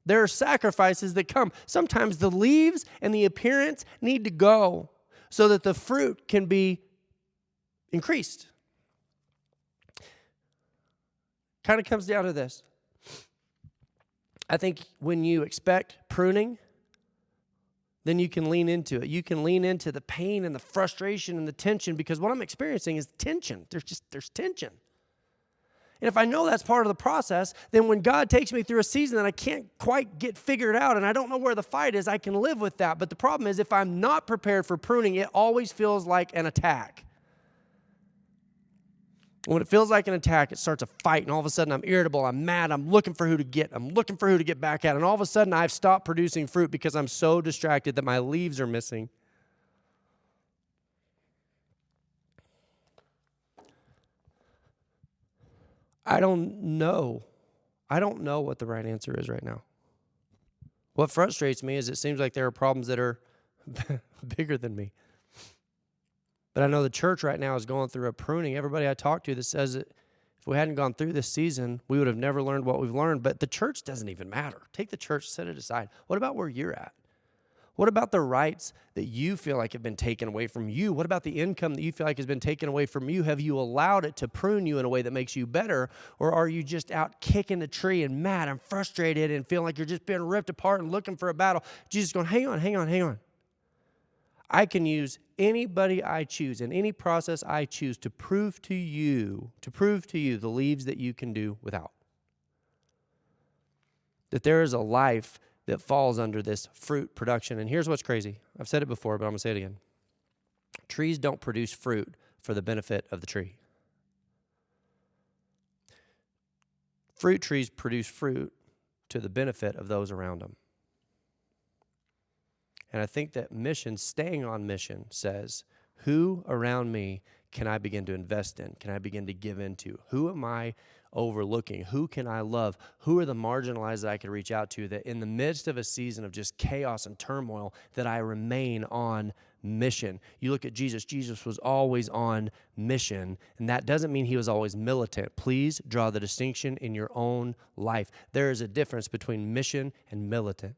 There are sacrifices that come. Sometimes the leaves and the appearance need to go so that the fruit can be increased. Kind of comes down to this. I think when you expect pruning, then you can lean into it. You can lean into the pain and the frustration and the tension, because what I'm experiencing is tension. There's tension. And if I know that's part of the process, then when God takes me through a season that I can't quite get figured out and I don't know where the fight is, I can live with that. But the problem is, if I'm not prepared for pruning, it always feels like an attack. When it feels like an attack, it starts a fight, and all of a sudden I'm irritable, I'm mad, I'm looking for who to get back at. And all of a sudden I've stopped producing fruit because I'm so distracted that my leaves are missing. I don't know what the right answer is right now. What frustrates me is it seems like there are problems that are bigger than me. But I know the church right now is going through a pruning. Everybody I talk to that says that if we hadn't gone through this season, we would have never learned what we've learned. But the church doesn't even matter. Take the church, set it aside. What about where you're at? What about the rights that you feel like have been taken away from you? What about the income that you feel like has been taken away from you? Have you allowed it to prune you in a way that makes you better? Or are you just out kicking the tree and mad and frustrated and feeling like you're just being ripped apart and looking for a battle? Jesus going, hang on. I can use anybody I choose and any process I choose to prove to you the leaves that you can do without. That there is a life that falls under this fruit production. And here's what's crazy. I've said it before, but I'm going to say it again. Trees don't produce fruit for the benefit of the tree. Fruit trees produce fruit to the benefit of those around them. And I think that mission, staying on mission, says, who around me can I begin to invest in? Can I begin to give into? Who am I overlooking? Who can I love? Who are the marginalized that I can reach out to, that in the midst of a season of just chaos and turmoil, that I remain on mission? You look at Jesus. Jesus was always on mission, and that doesn't mean he was always militant. Please draw the distinction in your own life. There is a difference between mission and militant.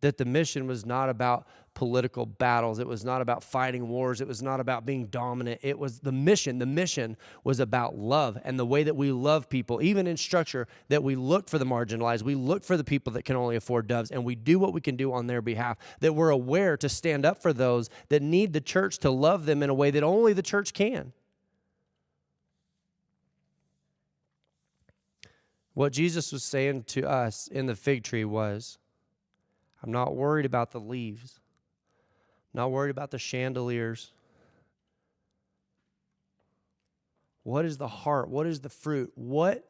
That the mission was not about political battles. It was not about fighting wars. It was not about being dominant. It was the mission. The mission was about love, and the way that we love people, even in structure, that we look for the marginalized. We look for the people that can only afford doves, and we do what we can do on their behalf. That we're aware to stand up for those that need the church to love them in a way that only the church can. What Jesus was saying to us in the fig tree was, I'm not worried about the leaves. I'm not worried about the chandeliers. What is the heart? What is the fruit? What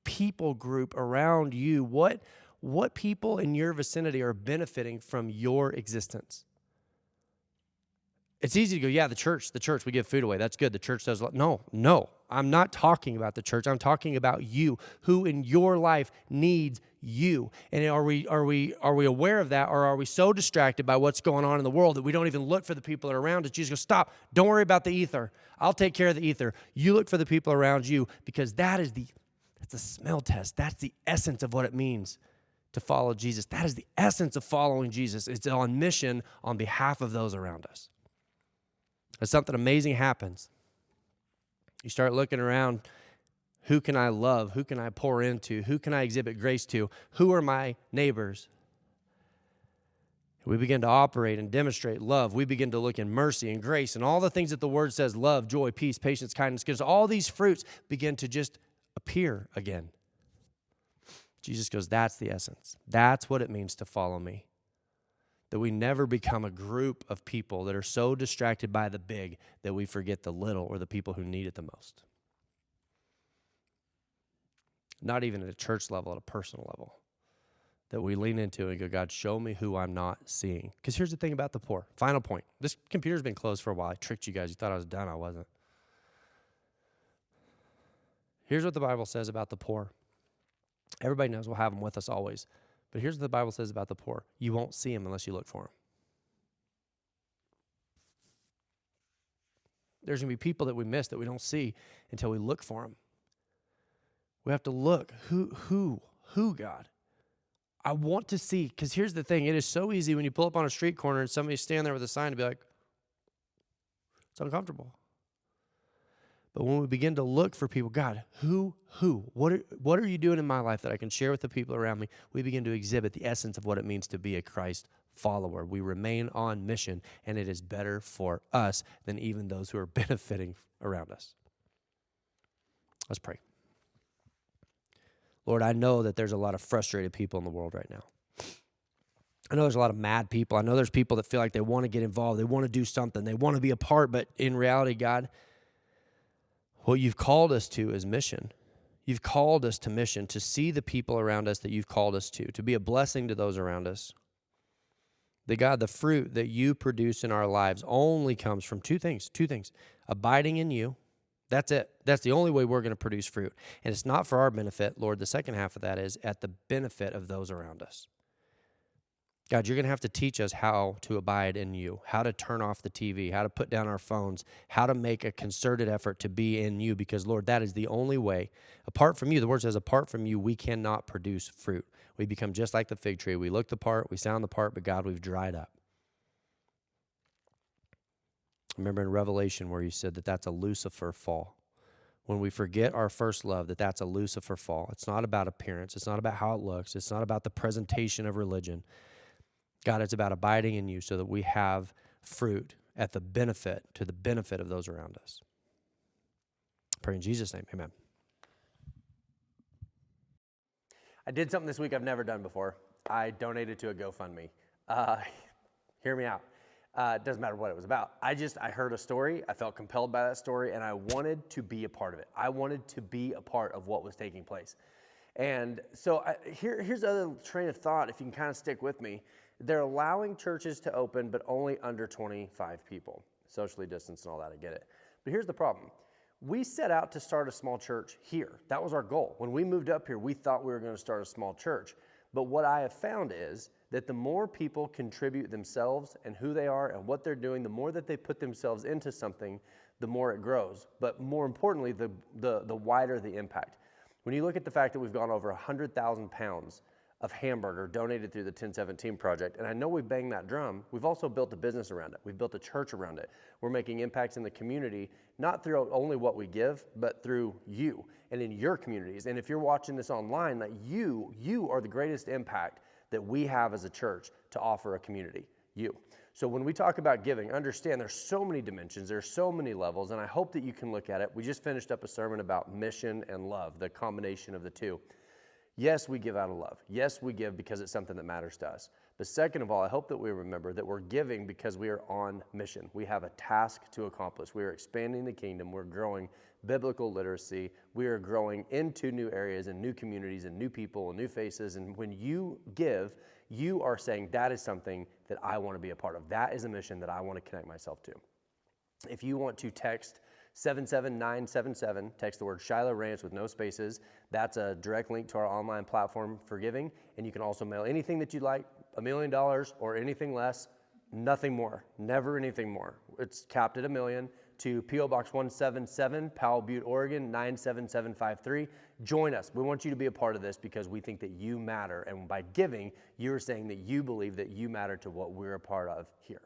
people group around you? What people in your vicinity are benefiting from your existence? It's easy to go, yeah, the church, we give food away. That's good. The church does a lot. No. I'm not talking about the church. I'm talking about you, who in your life needs you. And are we aware of that, or are we so distracted by what's going on in the world that we don't even look for the people that are around us? Jesus goes, stop. Don't worry about the ether. I'll take care of the ether. You look for the people around you, because that's the smell test. That's the essence of what it means to follow Jesus. That is the essence of following Jesus. It's on mission on behalf of those around us. As something amazing happens, you start looking around, who can I love? Who can I pour into? Who can I exhibit grace to? Who are my neighbors? We begin to operate and demonstrate love. We begin to look in mercy and grace and all the things that the word says, love, joy, peace, patience, kindness, because all these fruits begin to just appear again. Jesus goes, that's the essence. That's what it means to follow me. That we never become a group of people that are so distracted by the big that we forget the little or the people who need it the most. Not even at a church level, at a personal level. That we lean into and go, God, show me who I'm not seeing. Because here's the thing about the poor. Final point. This computer's been closed for a while. I tricked you guys. You thought I was done. I wasn't. Here's what the Bible says about the poor. Everybody knows we'll have them with us always. But here's what the Bible says about the poor. You won't see them unless you look for them. There's going to be people that we miss that we don't see until we look for them. We have to look. Who, God? I want to see, because here's the thing. It is so easy when you pull up on a street corner and somebody's standing there with a sign to be like, it's uncomfortable. But when we begin to look for people, God, who, what are you doing in my life that I can share with the people around me? We begin to exhibit the essence of what it means to be a Christ follower. We remain on mission, and it is better for us than even those who are benefiting around us. Let's pray. Lord, I know that there's a lot of frustrated people in the world right now. I know there's a lot of mad people. I know there's people that feel like they want to get involved. They want to do something. They want to be a part, but in reality, God, what you've called us to is mission. You've called us to mission, to see the people around us that you've called us to be a blessing to those around us. That God, the fruit that you produce in our lives only comes from two things, abiding in you. That's it. That's the only way we're going to produce fruit. And it's not for our benefit, Lord. The second half of that is at the benefit of those around us. God, you're going to have to teach us how to abide in you, how to turn off the TV, how to put down our phones, how to make a concerted effort to be in you, because, Lord, that is the only way. Apart from you, the word says, apart from you, we cannot produce fruit. We become just like the fig tree. We look the part, we sound the part, but God, we've dried up. Remember in Revelation where you said that that's a Lucifer fall. When we forget our first love, that's a Lucifer fall. It's not about appearance. It's not about how it looks. It's not about the presentation of religion. God, it's about abiding in you so that we have fruit to the benefit of those around us. I pray in Jesus' name, amen. I did something this week I've never done before. I donated to a GoFundMe. Hear me out. It doesn't matter what it was about. I heard a story. I felt compelled by that story, and I wanted to be a part of it. I wanted to be a part of what was taking place. And so here's the other train of thought, if you can kind of stick with me. They're allowing churches to open, but only under 25 people, socially distanced and all that, I get it. But here's the problem. We set out to start a small church here. That was our goal. When we moved up here, we thought we were going to start a small church. But what I have found is that the more people contribute themselves and who they are and what they're doing, the more that they put themselves into something, the more it grows. But more importantly, the wider the impact. When you look at the fact that we've gone over 100,000 pounds of hamburger donated through the 1017 Project, and I know we bang that drum, we've also built a business around it. We've built a church around it. We're making impacts in the community, not through only what we give, but through you and in your communities. And if you're watching this online, like you are the greatest impact that we have as a church to offer a community, you. So when we talk about giving, understand there's so many dimensions, there's so many levels, and I hope that you can look at it. We just finished up a sermon about mission and love, the combination of the two. Yes, we give out of love. Yes, we give because it's something that matters to us. But second of all, I hope that we remember that we're giving because we are on mission. We have a task to accomplish. We are expanding the kingdom. We're growing biblical literacy. We are growing into new areas and new communities and new people and new faces. And when you give, you are saying that is something that I want to be a part of. That is a mission that I want to connect myself to. If you want to text 77977, text the word Shiloh Ranch with no spaces. That's a direct link to our online platform for giving. And you can also mail anything that you'd like, $1 million or anything less, nothing more, never anything more. It's capped at $1 million to P.O. Box 177, Powell, Butte, Oregon, 97753. Join us. We want you to be a part of this because we think that you matter. And by giving, you're saying that you believe that you matter to what we're a part of here.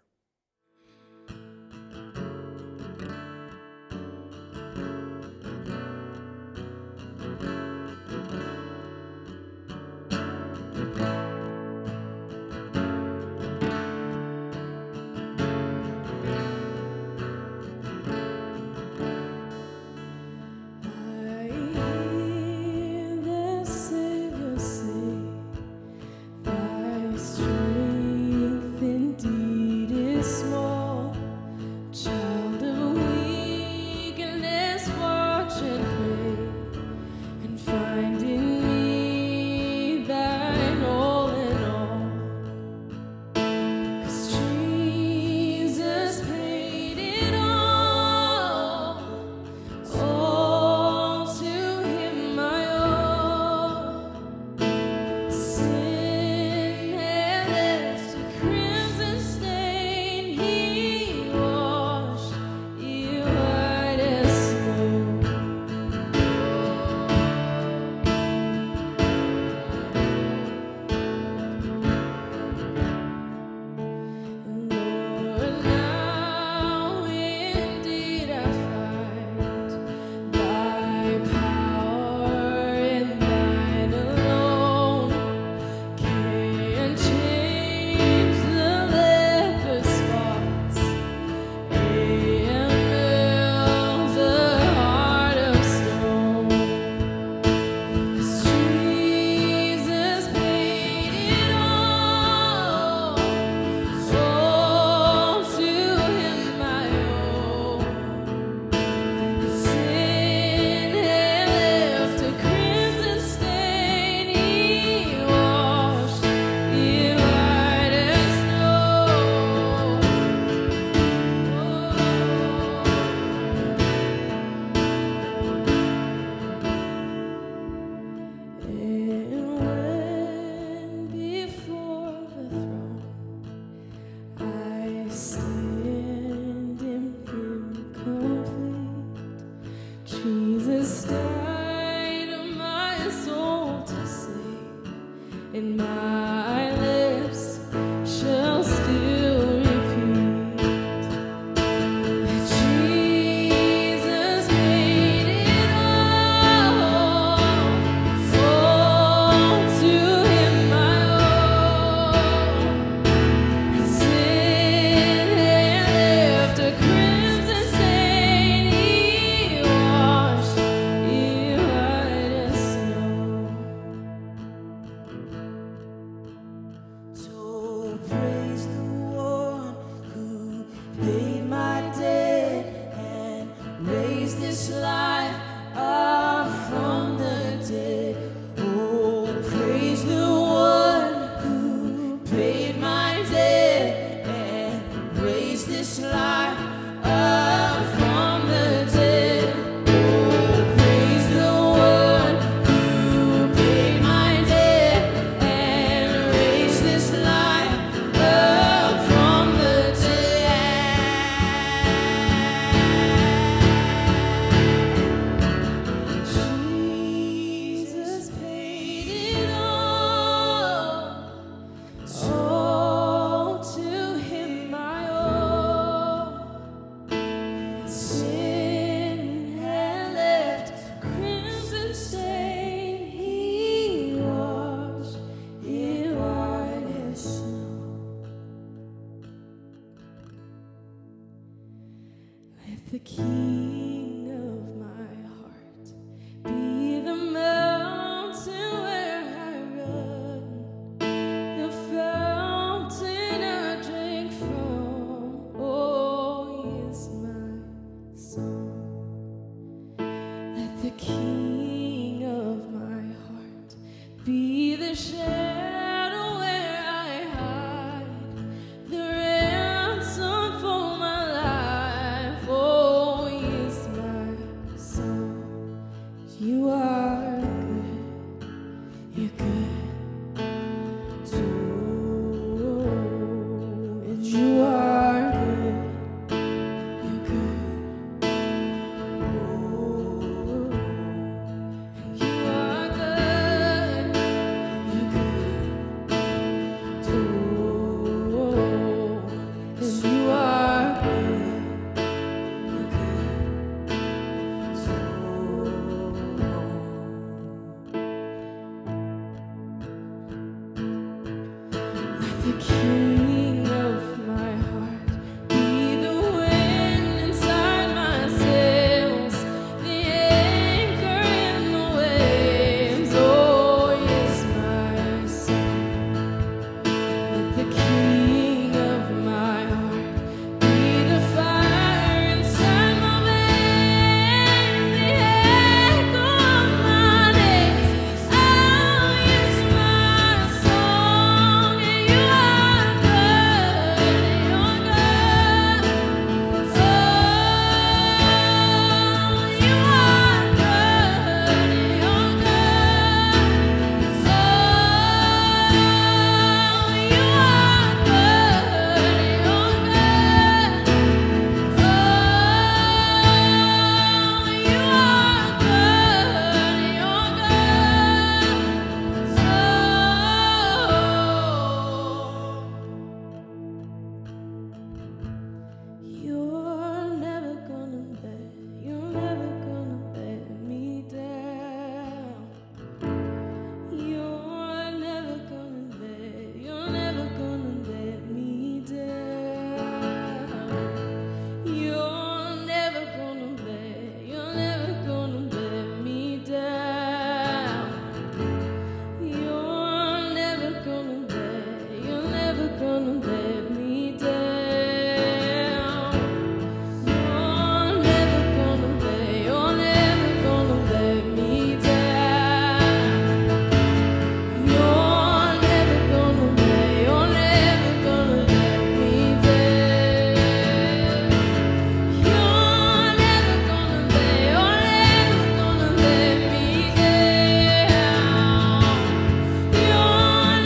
Paid my Sin had left crimson stain, he washed it white as snow. Let the King of my heart be the mountain where I run, the fountain I drink from. Oh, he is my song. Let the King of my heart be the shadow where I hide, the ransom for my life. Oh, he is my song. You are good, you're good too, and you are good, you're good. Oh, and you are good, you're good too, and you are good, you're good too. Let the King of my heart be the wind inside my sails, the anchor in the waves. Oh, yes, my son. Let the King of my heart be the fire inside my veins, the echo of my days. Oh, yes, my song. And you are good, you're good. Oh, you are good, you're good. Oh, you are you're never gonna let me down. You're never gonna let me down. You're never gonna let me down. You're never gonna let me down. You're never gonna let me down. You're never gonna let me down. You're never gonna let me down. You're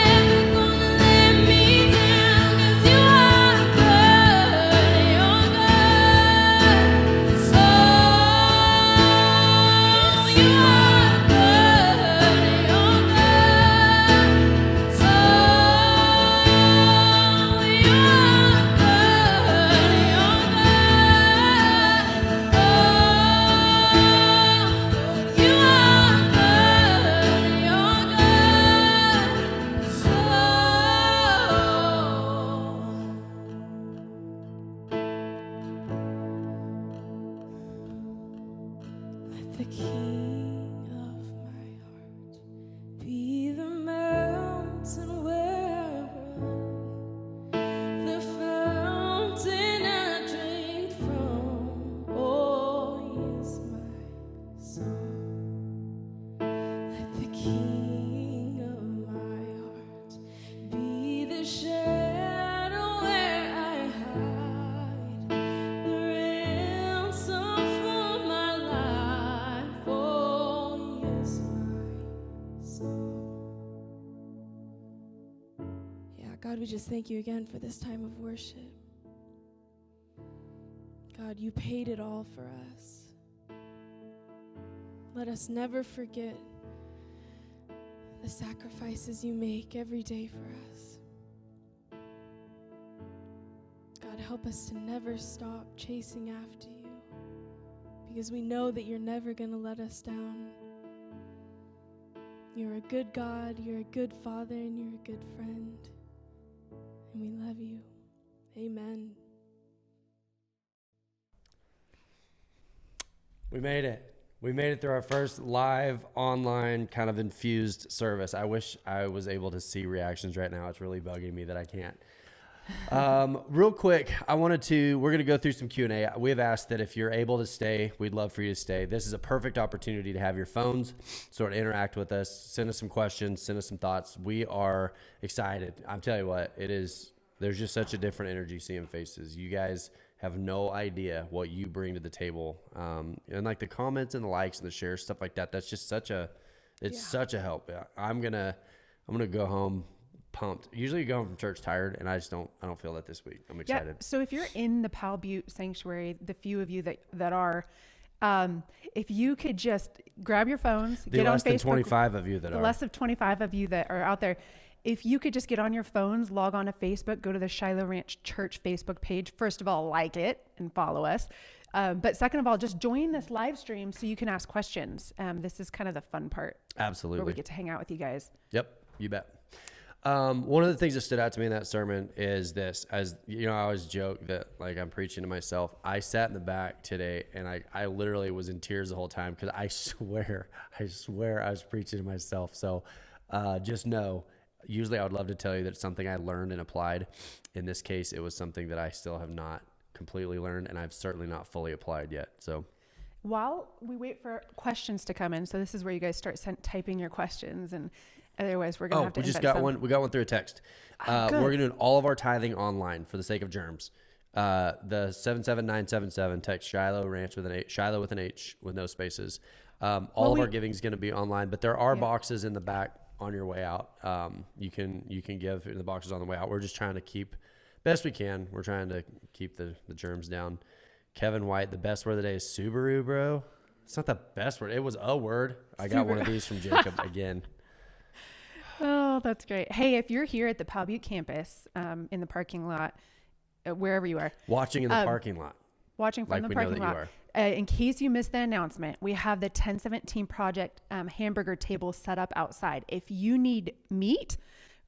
never gonna let me down. 'Cause you are good, you're good. So you are good, you're good. So you are good, you're good. Oh, you are good, you're good. So let the King of my heart be the mountain where I run, the fountain I drink from. Oh, he is my song. Let the King of my heart be the shadow where I hide, the ransom for my life. Oh, he is my song. Yeah, God, we just thank you again for this time of worship. God, you paid it all for us. Let us never forget the sacrifices you make every day for us. God, God, help us to never stop chasing after you, because we know that you're never going to let us down. You're a good God, you're a good Father, and you're a good friend. And we love you. Amen. We made it. We made it through our first live online kind of infused service. I wish I was able to see reactions right now. It's really bugging me that I can't. Real quick, we're going to go through some Q&A. We have asked that if you're able to stay, we'd love for you to stay. This is a perfect opportunity to have your phones, sort of interact with us, send us some questions, send us some thoughts. We are excited. I'm telling you what, there's just such a different energy seeing faces. You guys have no idea what you bring to the table. And like the comments and the likes and the shares, stuff like that, that's just such a help. I'm going to go home pumped. Usually you go home from church tired, and I don't feel that this week. I'm excited. Yeah. So if you're in the Powell Butte sanctuary, the few of you that are, if you could just grab your phones, get on Facebook. Less than 25 of you that are. Less of 25 of you that are out there. If you could just get on your phones, log on to Facebook, go to the Shiloh Ranch Church Facebook page. First of all, like it and follow us. But second of all, just join this live stream so you can ask questions. This is kind of the fun part. Absolutely. Where we get to hang out with you guys. Yep, you bet. One of the things that stood out to me in that sermon is this. As you know, I always joke that like I'm preaching to myself. I sat in the back today and I literally was in tears the whole time because I swear I was preaching to myself. So just know, usually I would love to tell you that it's something I learned and applied. In this case, it was something that I still have not completely learned, and I've certainly not fully applied yet. So while we wait for questions to come in, so this is where you guys start typing your questions, and otherwise we're going to have to we just got one. We got one through a text. We're going to do all of our tithing online for the sake of germs. The 77977, text Shiloh Ranch with an H, Shiloh with an H with no spaces. All of our giving is going to be online, but there are boxes in the back on your way out. You can give in the boxes on the way out. We're just trying to keep best we can. We're trying to keep the germs down. Kevin White, the best word of the day is Subaru, bro. It's not the best word. It was a word. I got one of these from Jacob again. Oh, that's great. Hey, if you're here at the Powell Butte campus, in the parking lot, wherever you are. Watching in the parking lot. Watching from the parking lot. In case you missed the announcement, we have the 1017 Project hamburger table set up outside. If you need meat,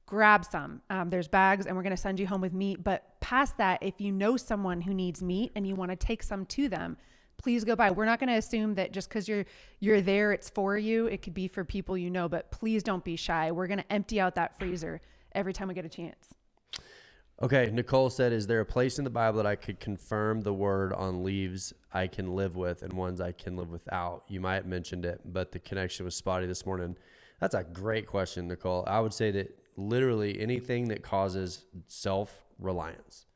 grab some. There's bags, and we're going to send you home with meat. But past that, if you know someone who needs meat and you want to take some to them, please go by. We're not going to assume that just because you're there, it's for you. It could be for people you know, but please don't be shy. We're going to empty out that freezer every time we get a chance. Okay, Nicole said, is there a place in the Bible that I could confirm the word on leaves I can live with and ones I can live without? You might have mentioned it, but the connection was spotty this morning. That's a great question, Nicole. I would say that literally anything that causes self-reliance.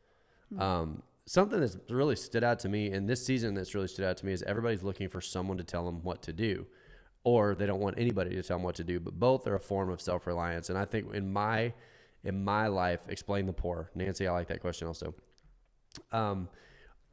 Something that's really stood out to me in this season that's really stood out to me is everybody's looking for someone to tell them what to do, or they don't want anybody to tell them what to do, but both are a form of self-reliance. And I think in my life, explain the poor. Nancy, I like that question also.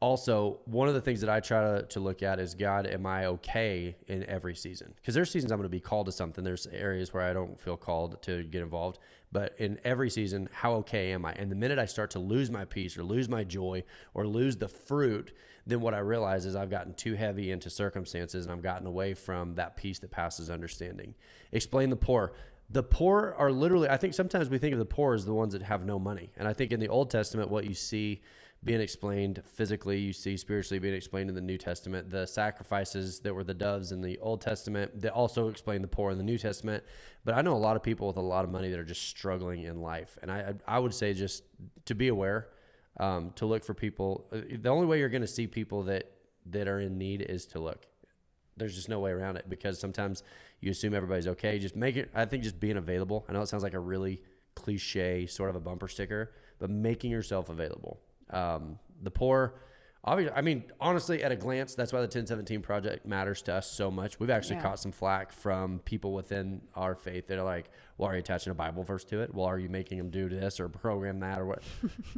Also, one of the things that I try to look at is, God, am I okay in every season? Because there's seasons I'm going to be called to something. There's areas where I don't feel called to get involved. But in every season, how okay am I? And the minute I start to lose my peace or lose my joy or lose the fruit, then what I realize is I've gotten too heavy into circumstances and I've gotten away from that peace that passes understanding. Explain the poor. The poor are literally, I think sometimes we think of the poor as the ones that have no money. And I think in the Old Testament, what you see being explained physically, you see spiritually being explained in the New Testament. The sacrifices that were the doves in the Old Testament, they also explain the poor in the New Testament. But I know a lot of people with a lot of money that are just struggling in life. And I would say just to be aware, to look for people. The only way you're going to see people that are in need is to look. There's just no way around it, because sometimes you assume everybody's okay. Just make it, I think just being available. I know it sounds like a really cliche sort of a bumper sticker, but making yourself available. The poor, obviously, I mean, honestly, at a glance, that's why the 1017 Project matters to us so much. We've actually caught some flack from people within our faith that are like, Well, are you attaching a Bible verse to it? Well, are you making them do this or program that or what?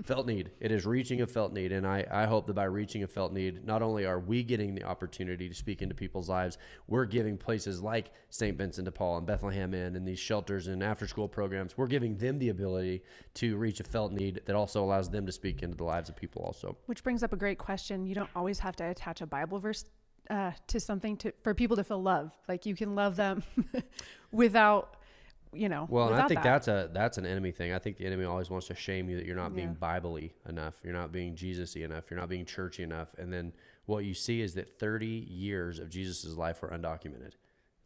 Felt need. It is reaching a felt need. And I hope that by reaching a felt need, not only are we getting the opportunity to speak into people's lives, we're giving places like St. Vincent de Paul and Bethlehem Inn and these shelters and after-school programs, we're giving them the ability to reach a felt need that also allows them to speak into the lives of people also. Which brings up a great question. You don't always have to attach a Bible verse to something for people to feel love. Like you can love them without, Well, and I think that. that's an enemy thing. I think the enemy always wants to shame you that you're not being Bible-y enough. You're not being Jesus-y enough. You're not being churchy enough. And then what you see is that 30 years of Jesus's life were undocumented.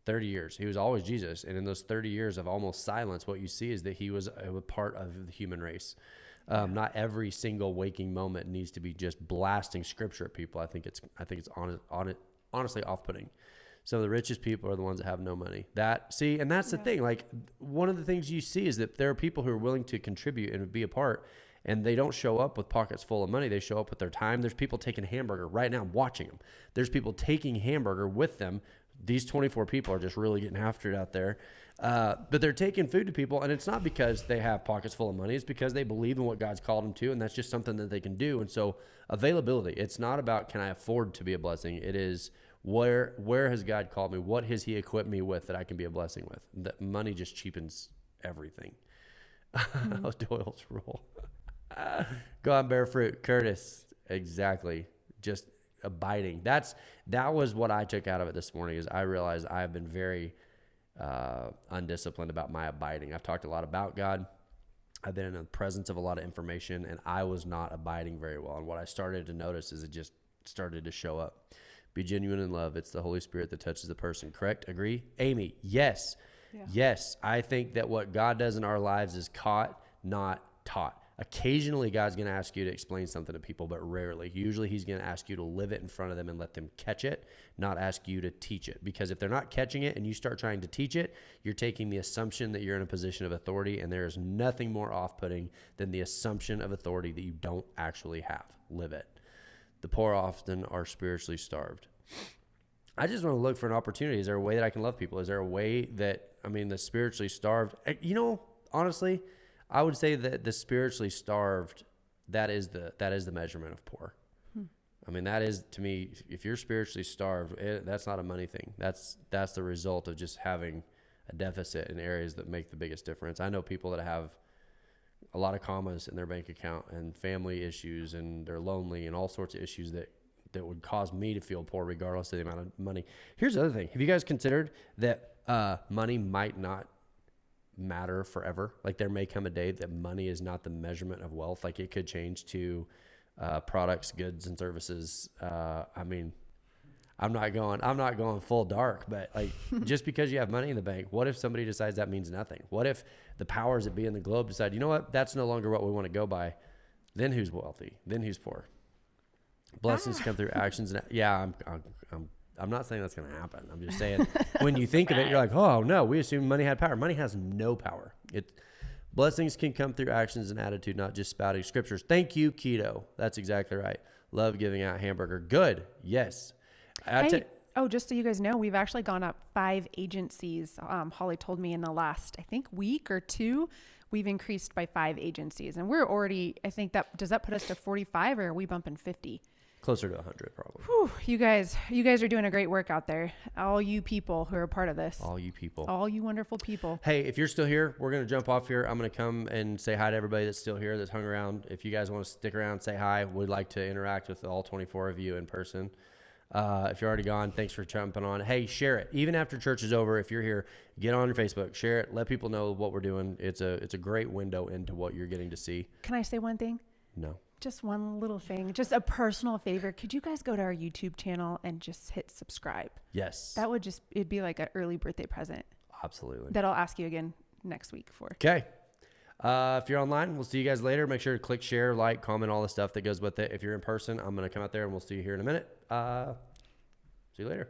30 years. He was always Jesus. And in those 30 years of almost silence, what you see is that he was a part of the human race. Not every single waking moment needs to be just blasting scripture at people. I think it's honestly off-putting. Some of the richest people are the ones that have no money. That's the thing. Like one of the things you see is that there are people who are willing to contribute and be a part, and they don't show up with pockets full of money. They show up with their time. There's people taking hamburger right now. I'm watching them. There's people taking hamburger with them. These 24 people are just really getting after it out there. But they're taking food to people, and it's not because they have pockets full of money. It's because they believe in what God's called them to, and that's just something that they can do. And so availability, it's not about can I afford to be a blessing. It is where has God called me? What has he equipped me with that I can be a blessing with? That money just cheapens everything. How Doyle's rule. Go on, bear fruit. Curtis, exactly. Just abiding. That was what I took out of it this morning is I realized I have been very undisciplined about my abiding. I've talked a lot about God. I've been in the presence of a lot of information, and I was not abiding very well. And what I started to notice is it just started to show up. Be genuine in love. It's the Holy Spirit that touches the person. Correct? Agree? Amy, yes. Yeah. Yes. I think that what God does in our lives is caught, not taught. Occasionally, God's going to ask you to explain something to people, but rarely. Usually, he's going to ask you to live it in front of them and let them catch it, not ask you to teach it. Because if they're not catching it and you start trying to teach it, you're taking the assumption that you're in a position of authority, and there is nothing more off-putting than the assumption of authority that you don't actually have. Live it. The poor often are spiritually starved. I just want to look for an opportunity. Is there a way that I can love people? Is there a way that, the spiritually starved, honestly, I would say that the spiritually starved, that is the measurement of poor. That is, to me, if you're spiritually starved, that's not a money thing. That's the result of just having a deficit in areas that make the biggest difference. I know people that have a lot of commas in their bank account and family issues, and they're lonely and all sorts of issues that would cause me to feel poor regardless of the amount of money. Here's the other thing. Have you guys considered that money might not matter forever? Like there may come a day that money is not the measurement of wealth. Like it could change to products, goods, and services. I'm not going full dark, but like just because you have money in the bank, what if somebody decides that means nothing? What if the powers that be in the globe decide, you know what, that's no longer what we want to go by? Then who's wealthy? Then who's poor? Blessings come through actions. And I'm not saying that's going to happen. I'm just saying when you think of it, you're like, oh no, we assume money had power. Money has no power. Blessings can come through actions and attitude, not just spouting scriptures. Thank you, Keto. That's exactly right. Love giving out hamburger. Good. Yes. Just so you guys know, we've actually gone up 5 agencies. Holly told me in the last, I think, week or 2, we've increased by 5 agencies. And we're already, I think does that put us to 45 or are we bumping 50? Closer to 100 probably. Whew, you guys are doing a great work out there. All you people who are part of this. All you people. All you wonderful people. Hey, if you're still here, we're going to jump off here. I'm going to come and say hi to everybody that's still here, that's hung around. If you guys want to stick around, say hi. We'd like to interact with all 24 of you in person. If you're already gone, thanks for jumping on. Hey, share it. Even after church is over, if you're here, get on your Facebook, share it. Let people know what we're doing. It's a great window into what you're getting to see. Can I say one thing? No. Just one little thing, just a personal favor. Could you guys go to our YouTube channel and just hit subscribe? Yes. That would it'd be like an early birthday present. Absolutely. That I'll ask you again next week for. Okay. If you're online, we'll see you guys later. Make sure to click share, like, comment, all the stuff that goes with it. If you're in person, I'm going to come out there and we'll see you here in a minute. See you later.